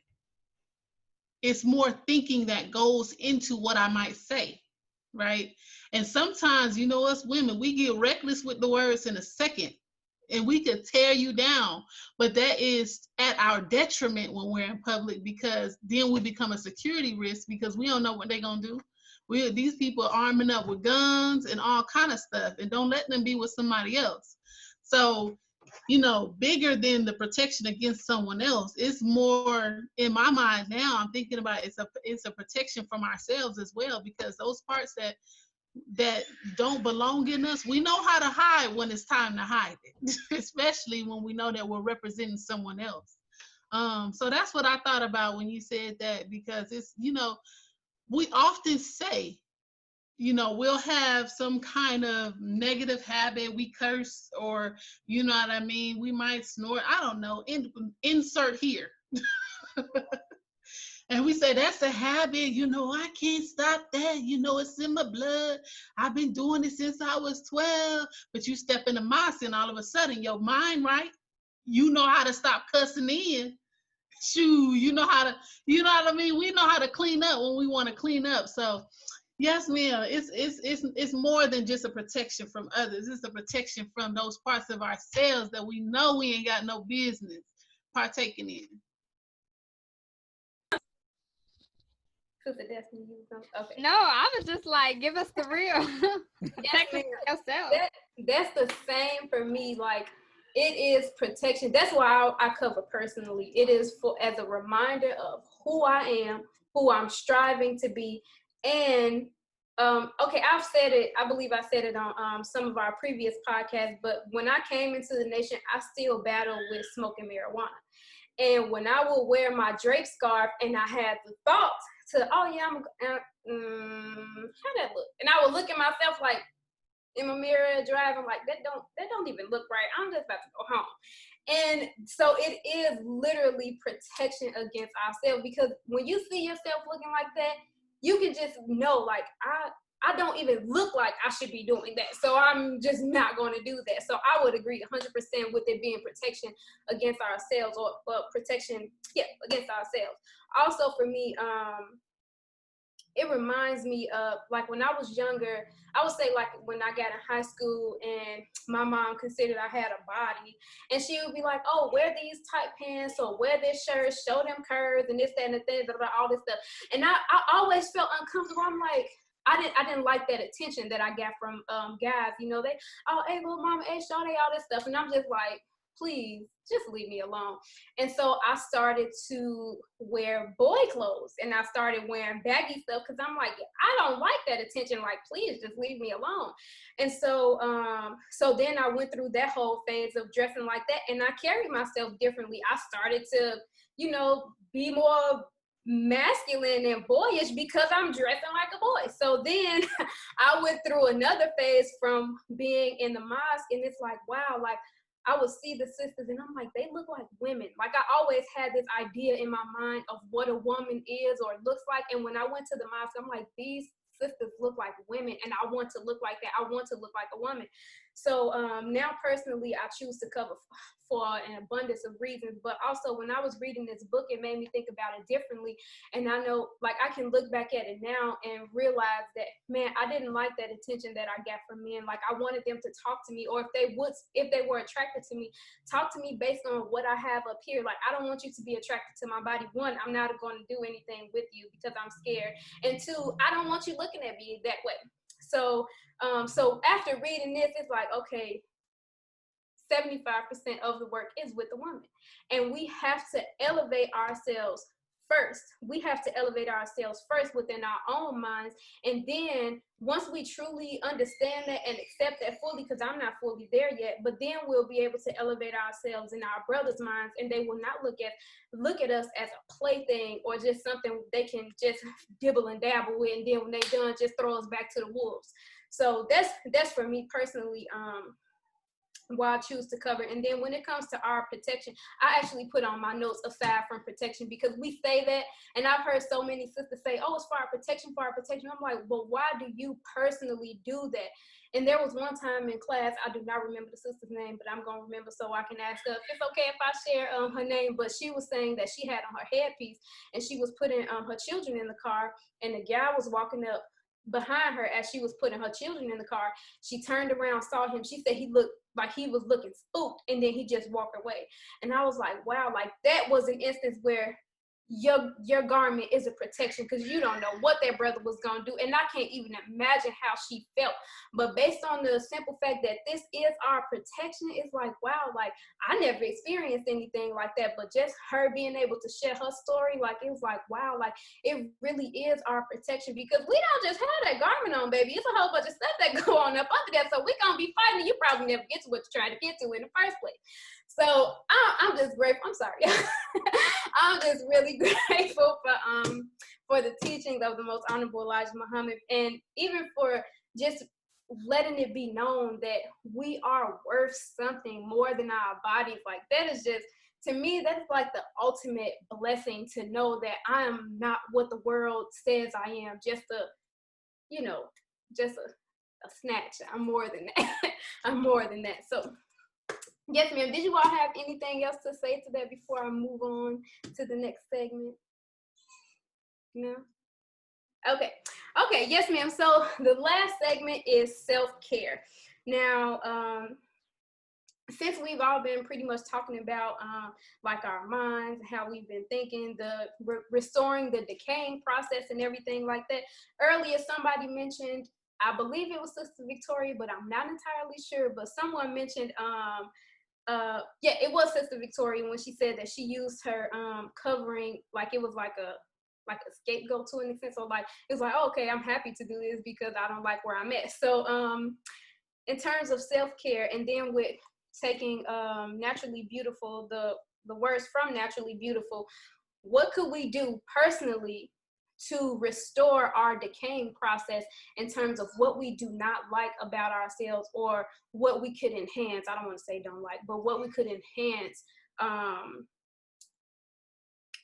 It's more thinking that goes into what I might say, right? And sometimes, us women, we get reckless with the words in a second, and we could tear you down, but that is at our detriment when we're in public, because then we become a security risk, because we don't know what they're gonna do. These people are arming up with guns and all kind of stuff, and don't let them be with somebody else. So, bigger than the protection against someone else, it's more, in my mind now, I'm thinking about, it's a protection from ourselves as well, because those parts that don't belong in us, we know how to hide when it's time to hide it, especially when we know that we're representing someone else. So that's what I thought about when you said that, because it's, we often say, we'll have some kind of negative habit, we curse, or, you know what I mean, we might snort, I don't know, insert here. And we say, that's a habit, I can't stop that, it's in my blood. I've been doing it since I was 12. But you step in the mosque, and all of a sudden, your mind, right? You know how to stop cussing in. Shoo, you know what I mean? We know how to clean up when we want to clean up. So, yes, ma'am, it's more than just a protection from others. It's a protection from those parts of ourselves that we know we ain't got no business partaking in. Sister Destiny, you was okay. No, I was just like, give us the real. Yes, Protect yourself. That's the same for me. Like, it is protection. That's why I cover personally. It is as a reminder of who I am, who I'm striving to be. And okay, I've said it, I believe I said it on some of our previous podcasts, but when I came into the nation, I still battle with smoking marijuana. And when I would wear my drape scarf and I had the thought to, oh yeah, how that look? And I would look at myself like in my mirror driving, like that don't even look right. I'm just about to go home. And so it is literally protection against ourselves, because when you see yourself looking like that, you can just know, like, I don't even look like I should be doing that. So I'm just not going to do that. So I would agree 100% with it being protection against ourselves, or protection, against ourselves. Also for me, it reminds me of like when I was younger. I would say like when I got in high school and my mom considered I had a body, and she would be like, oh, wear these tight pants or wear this shirt, show them curves and this, that, and the thing, all this stuff. And I always felt uncomfortable. I'm like, I didn't like that attention that I got from guys. You know, they, oh, hey, little mama, hey, Shawty, all this stuff. And I'm just like, please, just leave me alone. And so I started to wear boy clothes, and I started wearing baggy stuff because I'm like, I don't like that attention. Like, please just leave me alone. And so, so then I went through that whole phase of dressing like that, and I carried myself differently. I started to, you know, be more masculine and boyish because I'm dressing like a boy. So then I went through another phase from being in the mosque, and it's like, wow, like I would see the sisters and I'm like, they look like women. Like I always had this idea in my mind of what a woman is or looks like. And when I went to the mosque, I'm like, these sisters look like women and I want to look like that. I want to look like a woman. So now personally, I choose to cover for an abundance of reasons. But also when I was reading this book, it made me think about it differently. And I know, like, I can look back at it now and realize that, man, I didn't like that attention that I got from men. Like I wanted them to talk to me, or if they were attracted to me, talk to me based on what I have up here. Like, I don't want you to be attracted to my body. One, I'm not going to do anything with you because I'm scared. And two, I don't want you looking at me that way. So, so after reading this, it's like, okay, 75% of the work is with the woman. And we have to elevate ourselves first. We have to elevate ourselves first within our own minds. And then once we truly understand that and accept that fully, because I'm not fully there yet, but then we'll be able to elevate ourselves in our brothers' minds, and they will not look at us as a plaything or just something they can just dibble and dabble with, and then when they're done, just throw us back to the wolves. So that's for me personally, why I choose to cover. And then when it comes to our protection, I actually put on my notes aside from protection, because we say that, and I've heard so many sisters say, oh, it's for our protection, for our protection. I'm like, well, why do you personally do that? And there was one time in class, I do not remember the sister's name, but I'm going to remember so I can ask her if it's okay if I share her name. But she was saying that she had on her headpiece and she was putting her children in the car, and the guy was walking up behind her as she was putting her children in the car. She turned around, saw him. She said he looked like he was looking spooked, and then he just walked away. And I was like, wow, like that was an instance where your garment is a protection, because you don't know what that brother was going to do. And I can't even imagine how she felt. But based on the simple fact that this is our protection, it's like, wow, like I never experienced anything like that. But just her being able to share her story, like it was like, wow, like it really is our protection, because we don't just have that garment on, baby. It's a whole bunch of stuff that go on up under that. So we're going to be fighting. You probably never get to what you're trying to get to in the first place. So I'm just grateful. I'm sorry. I'm just really grateful for the teachings of the Most Honorable Elijah Muhammad, and even for just letting it be known that we are worth something more than our bodies. Like that is just, to me, that's like the ultimate blessing, to know that I am not what the world says I am, just just a snatch. I'm more than that. I'm more than that. So yes, ma'am. Did you all have anything else to say to that before I move on to the next segment? No? Okay. Okay, yes, ma'am. So the last segment is self-care. Now, since we've all been pretty much talking about like our minds, how we've been thinking, the restoring the decaying process and everything like that, earlier somebody mentioned, I believe it was Sister Victoria, but I'm not entirely sure, but someone mentioned yeah, it was Sister Victoria when she said that she used her covering like it was like a scapegoat to an extent. So like it was like, oh, okay, I'm happy to do this because I don't like where I'm at. So in terms of self-care, and then with taking Naturally Beautiful, the words from Naturally Beautiful, what could we do personally to restore our decaying process in terms of what we do not like about ourselves, or what we could enhance? I don't want to say don't like, but what we could enhance,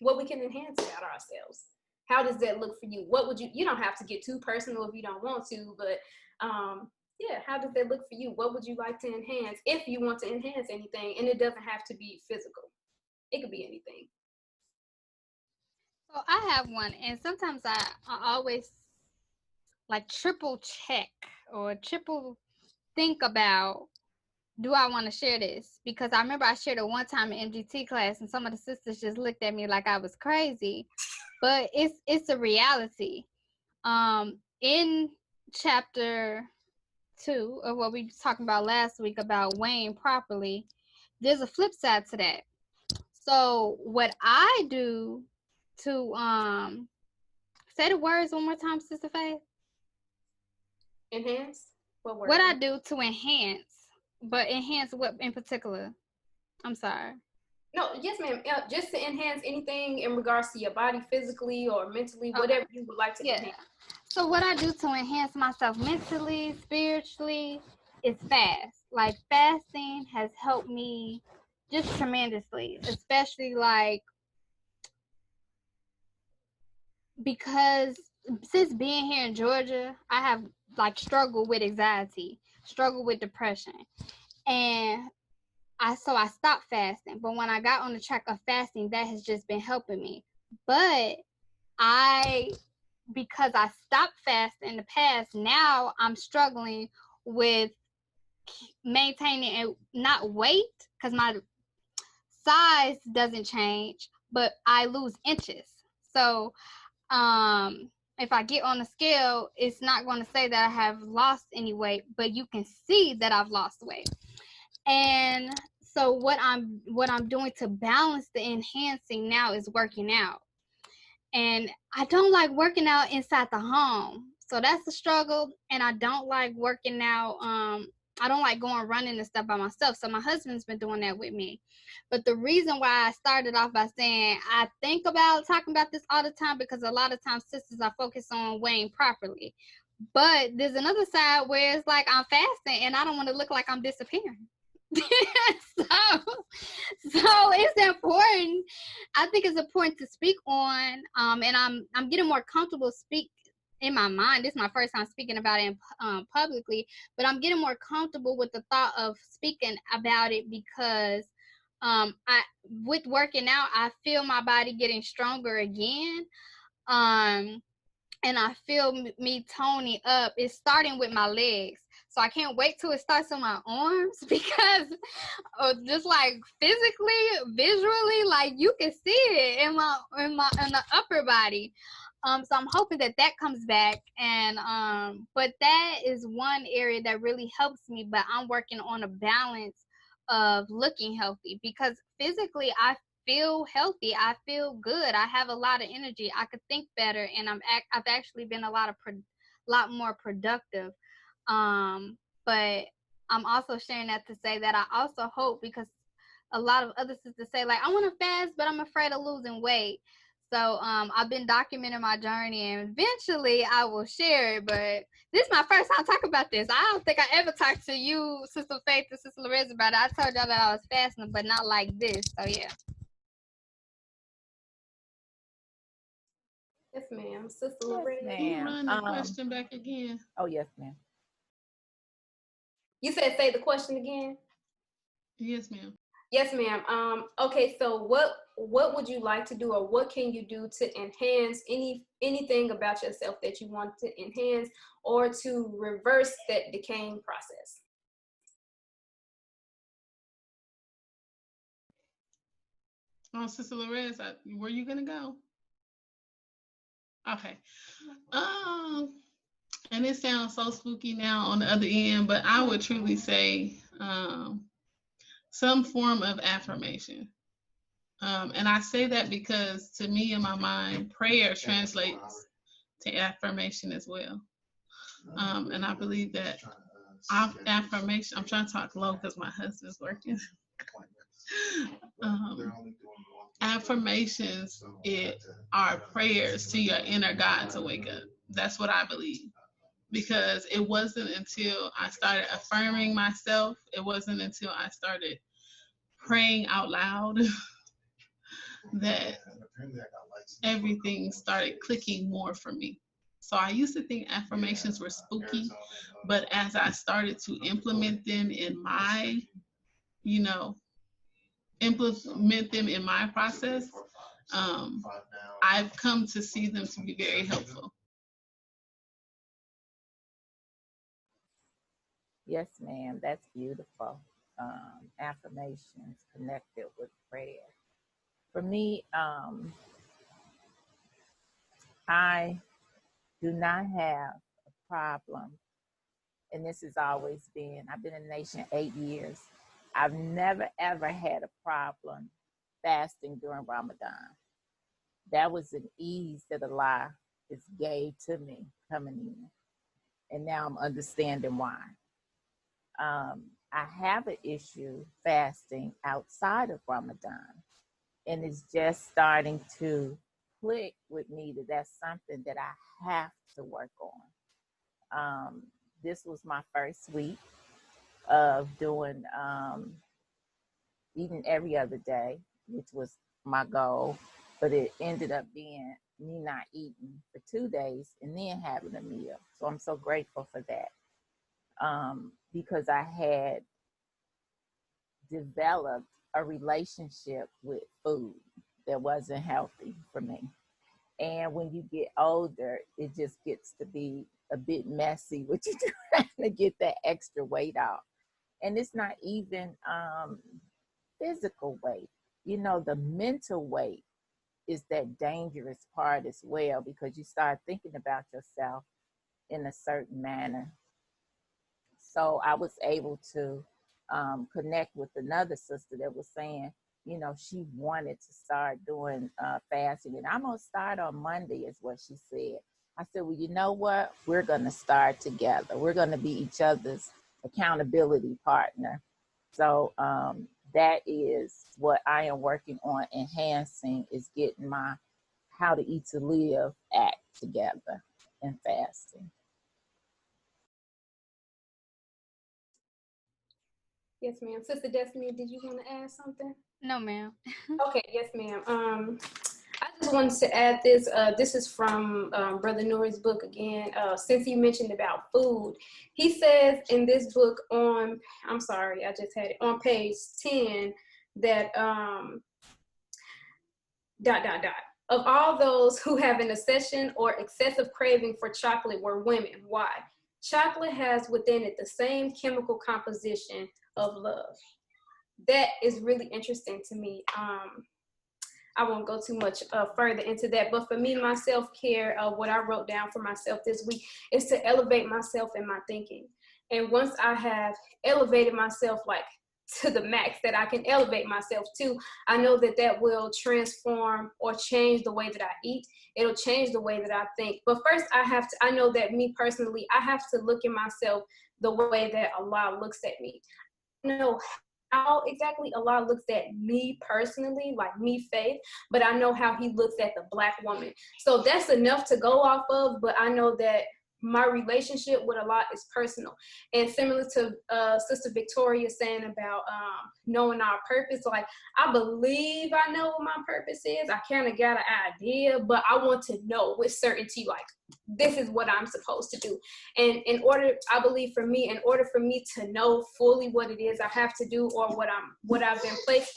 about ourselves. How does that look for you? What would you don't have to get too personal if you don't want to, but yeah, how does that look for you? What would you like to enhance, if you want to enhance anything? And it doesn't have to be physical. It could be anything. So I have one, and sometimes I always like triple check or triple think about, do I want to share this? Because I remember I shared it one time in MGT class, and some of the sisters just looked at me like I was crazy. But it's a reality. In chapter 2 of what we was talking about last week about weighing properly, there's a flip side to that. So what I do to say the words one more time, Sister Faith. Enhance? What I do to enhance, but enhance what in particular? I'm sorry. No, yes, ma'am. Just to enhance anything in regards to your body, physically or mentally, whatever you would like to enhance. So what I do to enhance myself mentally, spiritually, is fast. Like fasting has helped me just tremendously, especially like because since being here in Georgia, I have like struggled with anxiety, struggled with depression, and I stopped fasting. But when I got on the track of fasting, that has just been helping me. But because I stopped fasting in the past, now I'm struggling with maintaining and not weight because my size doesn't change, but I lose inches. So if I get on the scale, it's not going to say that I have lost any weight, but you can see that I've lost weight. And so what I'm doing to balance the enhancing now is working out. And I don't like working out inside the home. So that's a struggle. And I don't like working out. I don't like going running and stuff by myself. So my husband's been doing that with me. But the reason why I started off by saying I think about talking about this all the time, because a lot of times sisters are focused on weighing properly. But there's another side where it's like I'm fasting and I don't want to look like I'm disappearing. so it's important. I think it's important to speak on, and I'm getting more comfortable speak in my mind. This is my first time speaking about it publicly, but I'm getting more comfortable with the thought of speaking about it because with working out, I feel my body getting stronger again. And I feel me toning up. It's starting with my legs. So I can't wait till it starts on my arms because just like physically, visually, like you can see it in the upper body. So I'm hoping that comes back. And but that is one area that really helps me. But I'm working on a balance of looking healthy because physically I feel healthy. I feel good. I have a lot of energy. I could think better, and I've actually been a lot more productive. But I'm also sharing that to say that I also hope, because a lot of other sisters say like I want to fast, but I'm afraid of losing weight. So I've been documenting my journey, and eventually I will share it. But this is my first time talking about this. I don't think I ever talked to you, Sister Faith and Sister Larissa, about it. I told y'all that I was fasting, but not like this. So yeah. Yes, ma'am. Sister Loretta. Can you run the question back again? Oh, yes, ma'am. You said say the question again? Yes, ma'am. Yes, ma'am. Okay, so what would you like to do, or what can you do to enhance anything about yourself that you want to enhance or to reverse that decaying process? Sister Loretta, where you gonna go? Okay. And it sounds so spooky now on the other end, but I would truly say some form of affirmation. And I say that because to me, in my mind, prayer translates to affirmation as well. And I believe that affirmation, I'm trying to talk low because my husband's working. Affirmations are prayers to your inner God to wake up. That's what I believe. Because it wasn't until I started affirming myself, it wasn't until I started praying out loud that everything started clicking more for me. So I used to think affirmations were spooky, but as I started to implement them in my, process, I've come to see them to be very helpful. Yes, ma'am. That's beautiful. Affirmations connected with prayer. For me, I do not have a problem, and this has always been, I've been in the nation 8 years. I've never, ever had a problem fasting during Ramadan. That was an ease that Allah has gave to me coming in. And now I'm understanding why. I have an issue fasting outside of Ramadan. And it's just starting to click with me that that's something that I have to work on. This was my first week of doing eating every other day, which was my goal, but it ended up being me not eating for 2 days and then having a meal. So I'm so grateful for that, because I had developed a relationship with food that wasn't healthy for me. And when you get older, it just gets to be a bit messy with you trying to get that extra weight off. And it's not even physical weight. You know, the mental weight is that dangerous part as well, because you start thinking about yourself in a certain manner. So I was able to connect with another sister that was saying, you know, she wanted to start doing fasting. And I'm going to start on Monday, is what she said. I said, well, you know what? We're going to start together. We're going to be each other's accountability partner. So that is what I am working on enhancing, is getting my How to Eat to Live act together and fasting. Yes, ma'am. Sister Destiny, did you want to add something? No, ma'am. Okay, yes, ma'am. I just wanted to add this. This is from Brother Nuri's book again. Since he mentioned about food, he says in this book on, I'm sorry, I just had it, on page 10, that of all those who have an obsession or excessive craving for chocolate were women. Why? Chocolate has within it the same chemical composition of love. That is really interesting to me. I won't go too much further into that, but for me, my self-care, what I wrote down for myself this week is to elevate myself in my thinking. And once I have elevated myself like to the max that I can elevate myself to, I know that that will transform or change the way that I eat. It'll change the way that I think. But first I know that me personally, I have to look at myself the way that Allah looks at me. I know how exactly Allah looks at me personally, like me, Faith, but I know how he looks at the Black woman. So that's enough to go off of, but I know that my relationship with Allah is personal. And similar to Sister Victoria saying about knowing our purpose, like I believe I know what my purpose is. I kind of got an idea, but I want to know with certainty, like this is what I'm supposed to do. And I believe for me, in order for me to know fully what it is I have to do, or what I've been placed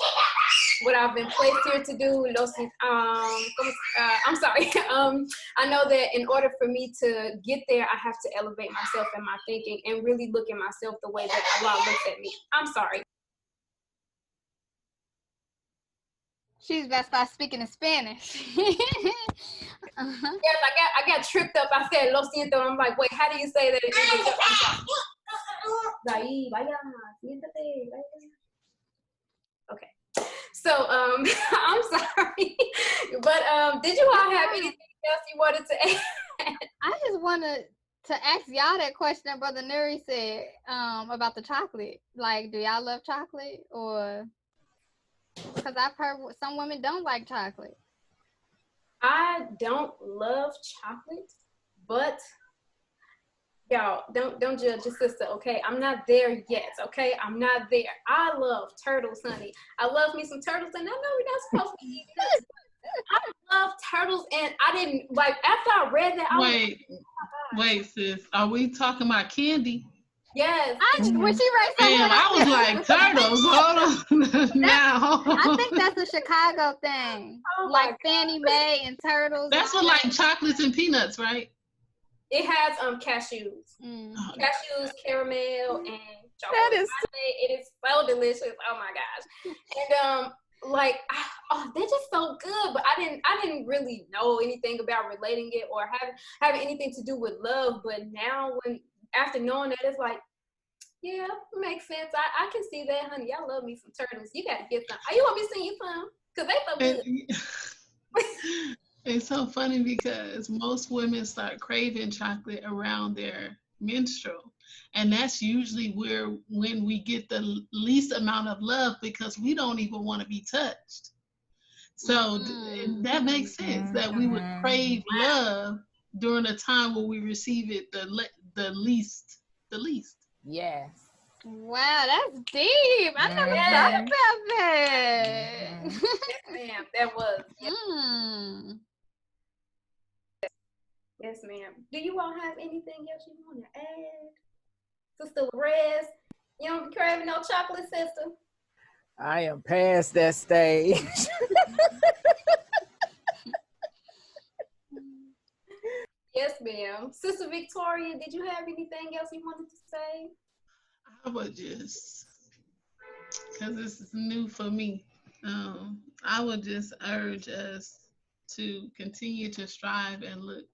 here to do, I'm sorry. I know that in order for me to get there, I have to elevate myself in my thinking and really look at myself the way that Allah looks at me. I'm sorry. She's about to start speaking in Spanish. Yes, I got tripped up. I said, lo siento. I'm like, wait, how do you say that in English? Okay. So, I'm sorry. But did you all have anything else you wanted to add? I just wanted to ask y'all that question that Brother Nuri said about the chocolate. Like, do y'all love chocolate? Or, because I've heard some women don't like chocolate. I don't love chocolate, but y'all, don't judge your sister, okay? I'm not there yet, okay? I'm not there. I love turtles, honey. I love me some turtles, and I know we're not supposed to eat this. I love turtles, and I didn't, like, after I read that, Wait, sis. Are we talking about candy? Yes. When she read something, Damn, I was like, turtles. Hold on. Now. I think that's a Chicago thing. Oh like Fannie Mae and turtles. That's what, like chocolates and peanuts, right? It has cashews, cashews, caramel, and chocolate. That is It is so delicious. Oh my gosh! And they're just so good. But I didn't really know anything about relating it or having anything to do with love. But now, after knowing that, it's like, yeah, it makes sense. I can see that, honey. I love me some turtles. You got to get some. Oh, you want me to send you some? Because they so good. It's so funny because most women start craving chocolate around their menstrual. And that's usually when we get the least amount of love because we don't even want to be touched. So that makes sense that we would crave love during a time when we receive it the least. yes. Wow, that's deep. I never thought about that. Yes, ma'am. That was. Yes, ma'am. Do you all have anything else you want to add? Sister Rez, you don't be craving no chocolate, sister? I am past that stage. Yes, ma'am. Sister Victoria, did you have anything else you wanted to say? I would just, because this is new for me, I would just urge us to continue to strive and look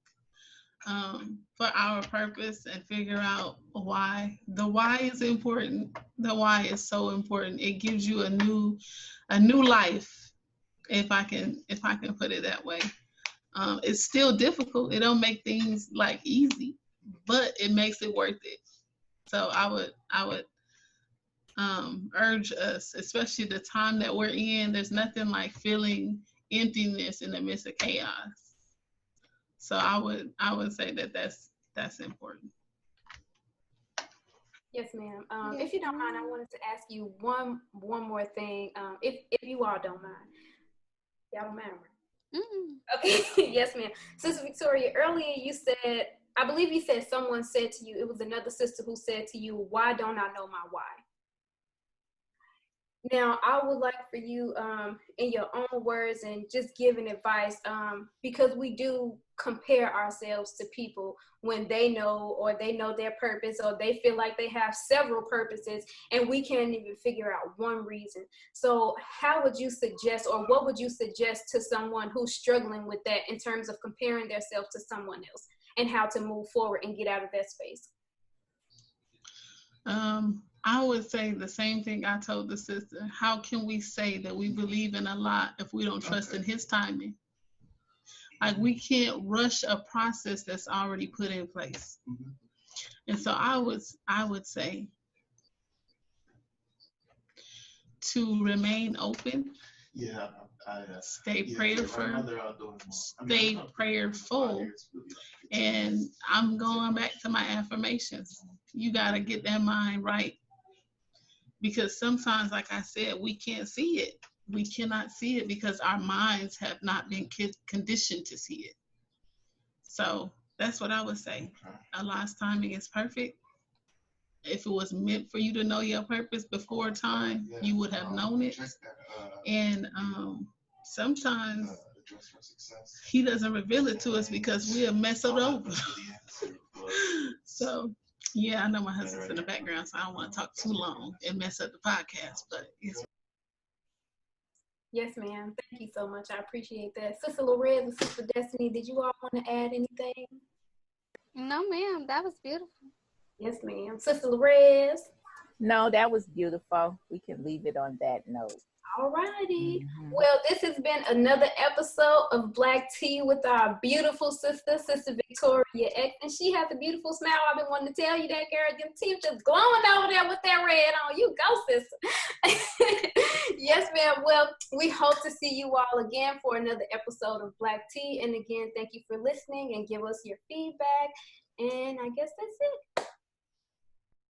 for our purpose and figure out why. The why is important. The why is so important. It gives you a new life, if I can put it that way. It's still difficult. It don't make things like easy, but it makes it worth it. So I would urge us, especially the time that we're in. There's nothing like feeling emptiness in the midst of chaos. So I would say that that's important. Yes, ma'am. If you don't mind, I wanted to ask you one more thing. If you all don't mind, y'all don't mind, right? Okay. Yes, ma'am. Sister Victoria, earlier you said, I believe you said someone said to you, it was another sister who said to you, "Why don't I know my why?" Now, I would like for you, in your own words and just giving advice, because we do compare ourselves to people when they know their purpose, or they feel like they have several purposes and we can't even figure out one reason. So how would you suggest, or what would you suggest to someone who's struggling with that in terms of comparing themselves to someone else, and how to move forward and get out of that space? I would say the same thing I told the sister. How can we say that we believe in Allah if we don't trust in His timing? Like, we can't rush a process that's already put in place. And so I would say to remain open. Stay prayerful. And I'm going back to my affirmations. You got to get that mind right. Because sometimes, like I said, we can't see it. We cannot see it because our minds have not been conditioned to see it. So that's what I would say. Allah's timing is perfect. If it was meant for you to know your purpose before time, you would have known it. And sometimes He doesn't reveal it to us because we have messed it over. So, yeah, I know my husband's in the background, so I don't want to talk too long and mess up the podcast, but it's... Yes, ma'am. Thank you so much. I appreciate that. Sister Lorez and Sister Destiny, did you all want to add anything? No, ma'am. That was beautiful. Yes, ma'am. Sister Lorez? No, that was beautiful. We can leave it on that note. All righty. Well, this has been another episode of Black Tea with our beautiful sister, Sister Victoria X. And she has a beautiful smile. I've been wanting to tell you that, girl. Your teeth just glowing over there with that red on. You go, sister. Yes, ma'am. Well, we hope to see you all again for another episode of Black Tea. And again, thank you for listening and give us your feedback. And I guess that's it.